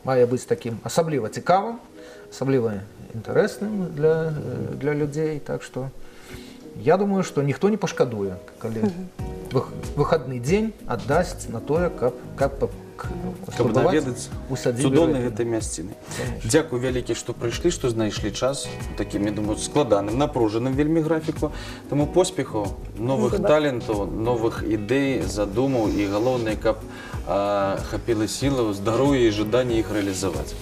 мае быць такім асабліва цікавым, асабліва інтарэсным для людзей. Так што я думаю, што ніхто не пашкадуе, калі выхадны дзень аддасць на тое, каб Каб побывать наведаць у садзібе цудоўнай Рэпіна. гэтай мясціны. Дзякуй вялікі, што прыйшлі, што знайшлі час у такім, я думаю, складаным, напружаным вельмі графіку. Таму поспехаў, новых талентаў, новых ідэй, задумаў і галоўнае, каб хапіла сілаў, здароўя і жаданне іх рэалізаваць.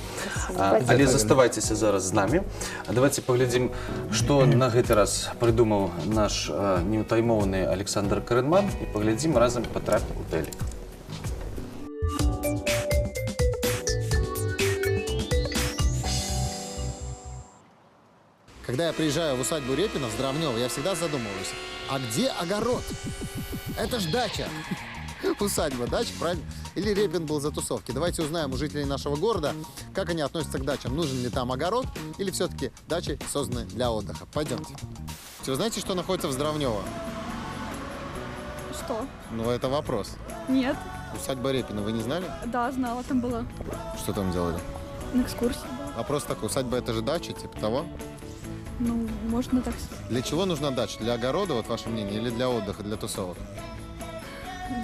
Але заставайцеся зараз з намі. Давайте паглядзім, што на гэты раз прыдумаў наш неўтаймоўны Александр Карэнман, і паглядзім разам патрапіў у тэлек. Когда я приезжаю в усадьбу Репина в Здравнево, я всегда задумываюсь, а где огород? Это ж дача. Усадьба, дача, правильно? Или Репин был за тусовки? Давайте узнаем у жителей нашего города, как они относятся к дачам. Нужен ли там огород или все-таки дачи созданы для отдыха? Пойдемте. Вы знаете, что находится в Здравнево? Что? Ну, это вопрос. Нет. Усадьба Репина, вы не знали? Да, знала, там была. Что там делали? На экскурсии была. Вопрос такой, усадьба это же дача, типа того? Ну, можно так сказать. Для чего нужна дача? Для огорода, вот ваше мнение, или для отдыха, для тусовок?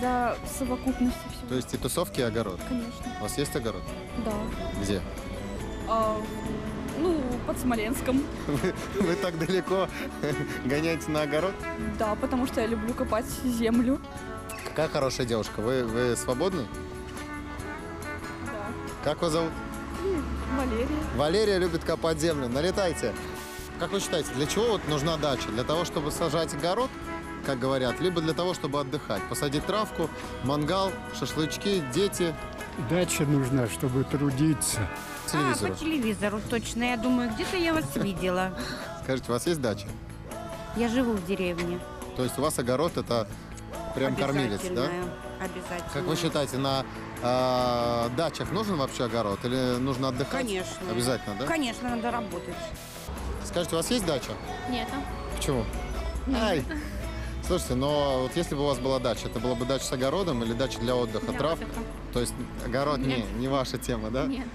Для совокупности всего. То есть и тусовки, и огород? Конечно. У вас есть огород? Да. Где? Ну, под Смоленском. Вы так далеко гоняете на огород? Да, потому что я люблю копать землю. Какая хорошая девушка. Вы свободны? Да. Как вас зовут? Валерия. Валерия любит копать землю. Налетайте. Как вы считаете, для чего вот нужна дача? Для того, чтобы сажать огород, как говорят, либо для того, чтобы отдыхать? Посадить травку, мангал, шашлычки, дети. Дача нужна, чтобы трудиться. Телевизору. По телевизору, точно. Я думаю, где-то я вас видела. Скажите, у вас есть дача? Я живу в деревне. То есть у вас огород это прям кормилец, да? Обязательно. Как вы считаете, на дачах нужен вообще огород или нужно отдыхать? Конечно. Обязательно, да? Конечно, надо работать. Скажите, у вас есть дача? Нет. Почему? Ай! Слушайте, но вот если бы у вас была дача, это была бы дача с огородом или дача для отдыха, трав? То есть огород не ваша тема, да? Нет.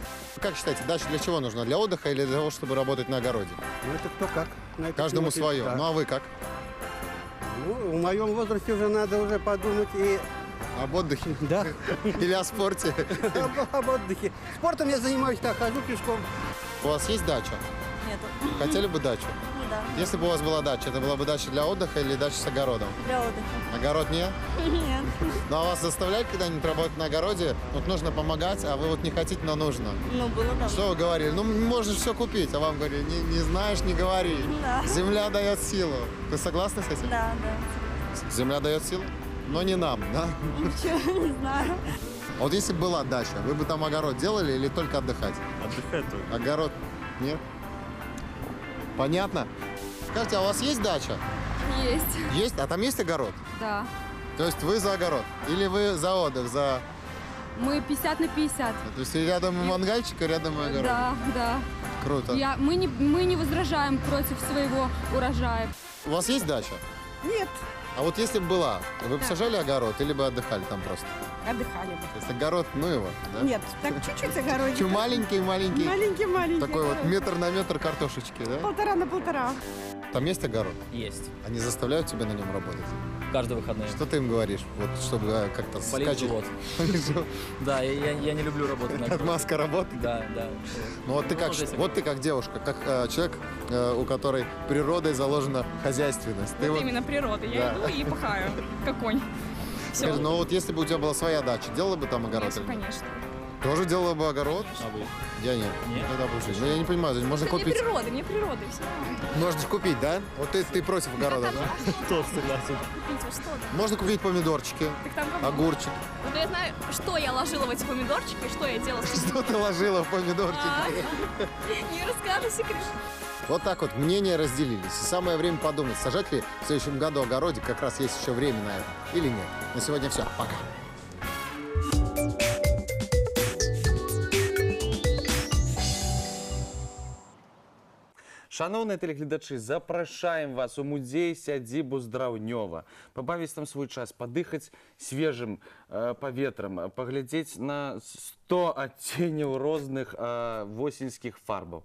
Как считаете, дача для чего нужна? Для отдыха или для того, чтобы работать на огороде? Ну, это кто как. На это Каждому смотрит, свое. да. Ну а вы как? Ну, в моем возрасте уже надо уже подумать и Об отдыхе? да, Или о спорте? об отдыхе. Спортом я занимаюсь так, хожу пешком. У вас есть дача? Нет. Хотели бы дачу? Да. Если бы у вас была дача, это была бы дача для отдыха или дача с огородом? Для отдыха. Огород нет? Нет. Ну а вас заставляют когда-нибудь работать на огороде? Вот нужно помогать, а вы вот не хотите, но нужно. Ну, было да. Что вы говорили? Ну, можно все купить, а вам говорили, не знаешь, не говори. Да. Земля дает силу. Вы согласны с этим? Да, да. Земля дает силу? Но не нам, да? Ничего не знаю. А вот если бы была дача, вы бы там огород делали или только отдыхать? Отдыхать только. Огород нет? Понятно? Скажите, а у вас есть дача? Есть. Есть? А там есть огород? Да. То есть вы за огород? Или вы за отдых, за... Мы 50 на 50. То есть рядом и мангальчик, и рядом и огород? Да, да. Круто. Мы не возражаем против своего урожая. У вас есть дача? Нет. А вот если бы была, вы бы сажали огород или бы отдыхали там просто? Отдыхали бы. То есть огород, ну его, да? Нет, так чуть-чуть огородик. Чуть маленький-маленький. Маленький-маленький. Такой вот метр на метр картошечки, да? 1,5 на 1,5. Там есть огород? Есть. Они заставляют тебя на нем работать? Каждые выходные. Что ты им говоришь, вот, чтобы как-то Болит скачать? живот. Да, я не люблю работать на огороде. Отмазка работы? Да, да. Ну вот ты как, здесь вот ты как девушка, как человек, у которой природой заложена хозяйственность. Ты вот, Именно природа. Да. Я иду и пахаю, как конь. скажи, ну вот если бы у тебя была своя дача, делала бы там огород? или нет? Конечно. Тоже делала бы огород? А вы? Я нет. Нет? Тогда бы жизнь. Ну я не понимаю, можно Мне купить. природа, все. Можно же купить, да? Вот ты против огорода, да? Тоже согласен. Купить во что? Можно купить помидорчики, Так там как огурчик. Вот я знаю, что я ложила в эти помидорчики, что я делала. Что ты ложила в помидорчики? Не расскажу секрет. Вот так вот мнения разделились. И самое время подумать, сажать ли в следующем году огородик, как раз есть еще время на это, или нет. На сегодня все. Пока. Шановныя тэлегледачы, запрашаем вас у музей сядзібу Здраўнёва. Пабавіць там свой час, падыхаць свежым паветрам, паглядзець на 100 адценняў розных восеньскіх фарбаў.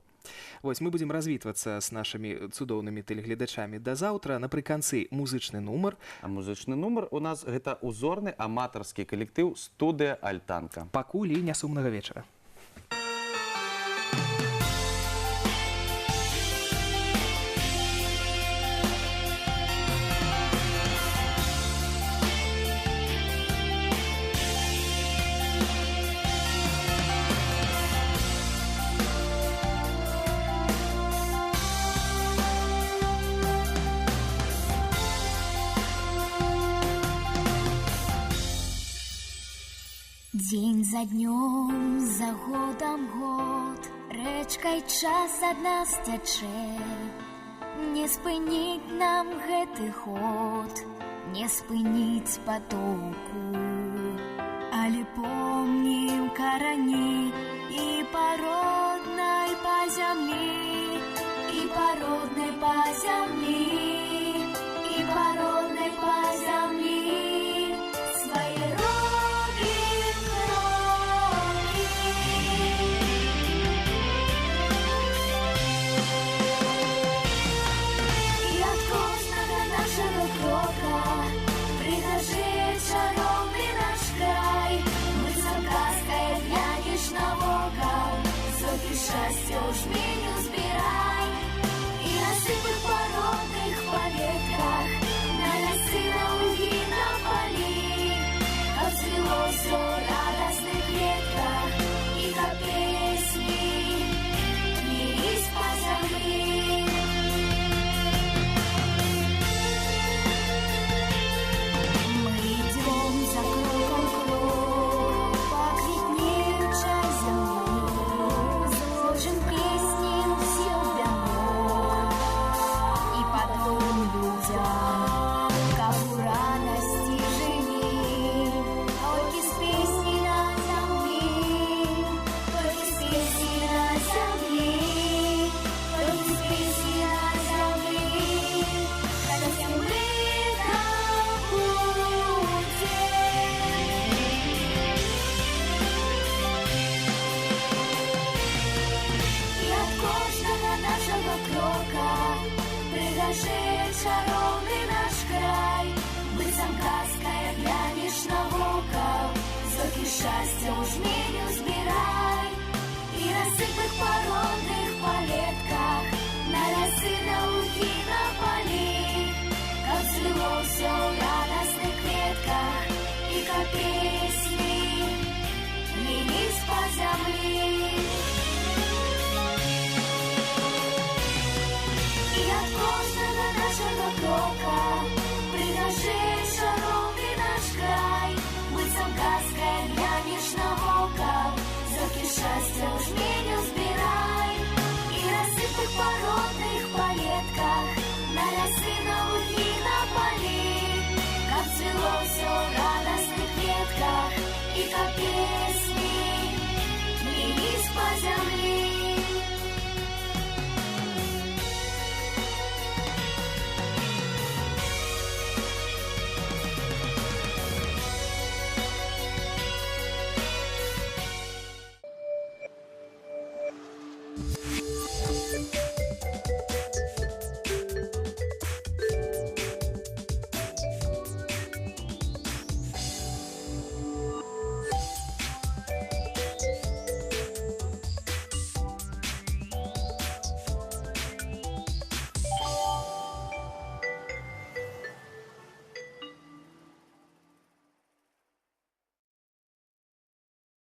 Вось мы будзем развітвацца з нашымі цудоўнымі тэлегледачамі да заўтра. Напрыканцы музычны нумар. А музычны нумар у нас гэта узорны аматарскі калектыў «Студыя Альтанка». Пакуль і нясумнага вечара. День за днем, за годом год, рэчкай час ад нас цячэ. Не спыніць нам гэты ход, не спыніць патоку. Але помнім карані і па роднай па зямлі, і па роднай па зямлі, і па роднай па зямлі. Свае робім крокі. І ад кожнага нашага крока прыгажэе чароўны наш край. Быццам казкай глянеш навокал, сокі шчасця ў жменю збірай. І насыпы па родных паветках, на лясы, на лугі, на палі. Расцвіло ўсё ў радасных кветках, і да песні лілісь па зямлі. Мы ідём за кроком крок, па квітнеючай зямлі, зложым песні ўсе ў вянок, і падобным людзям, каб у радасці жылі. Толькі з песні на зямлі, толькі з песні на зямлі, толькі з песні на зямлі, каля зямлі нам будзе. І ад кожнага нашага крока прыгажэе чароўны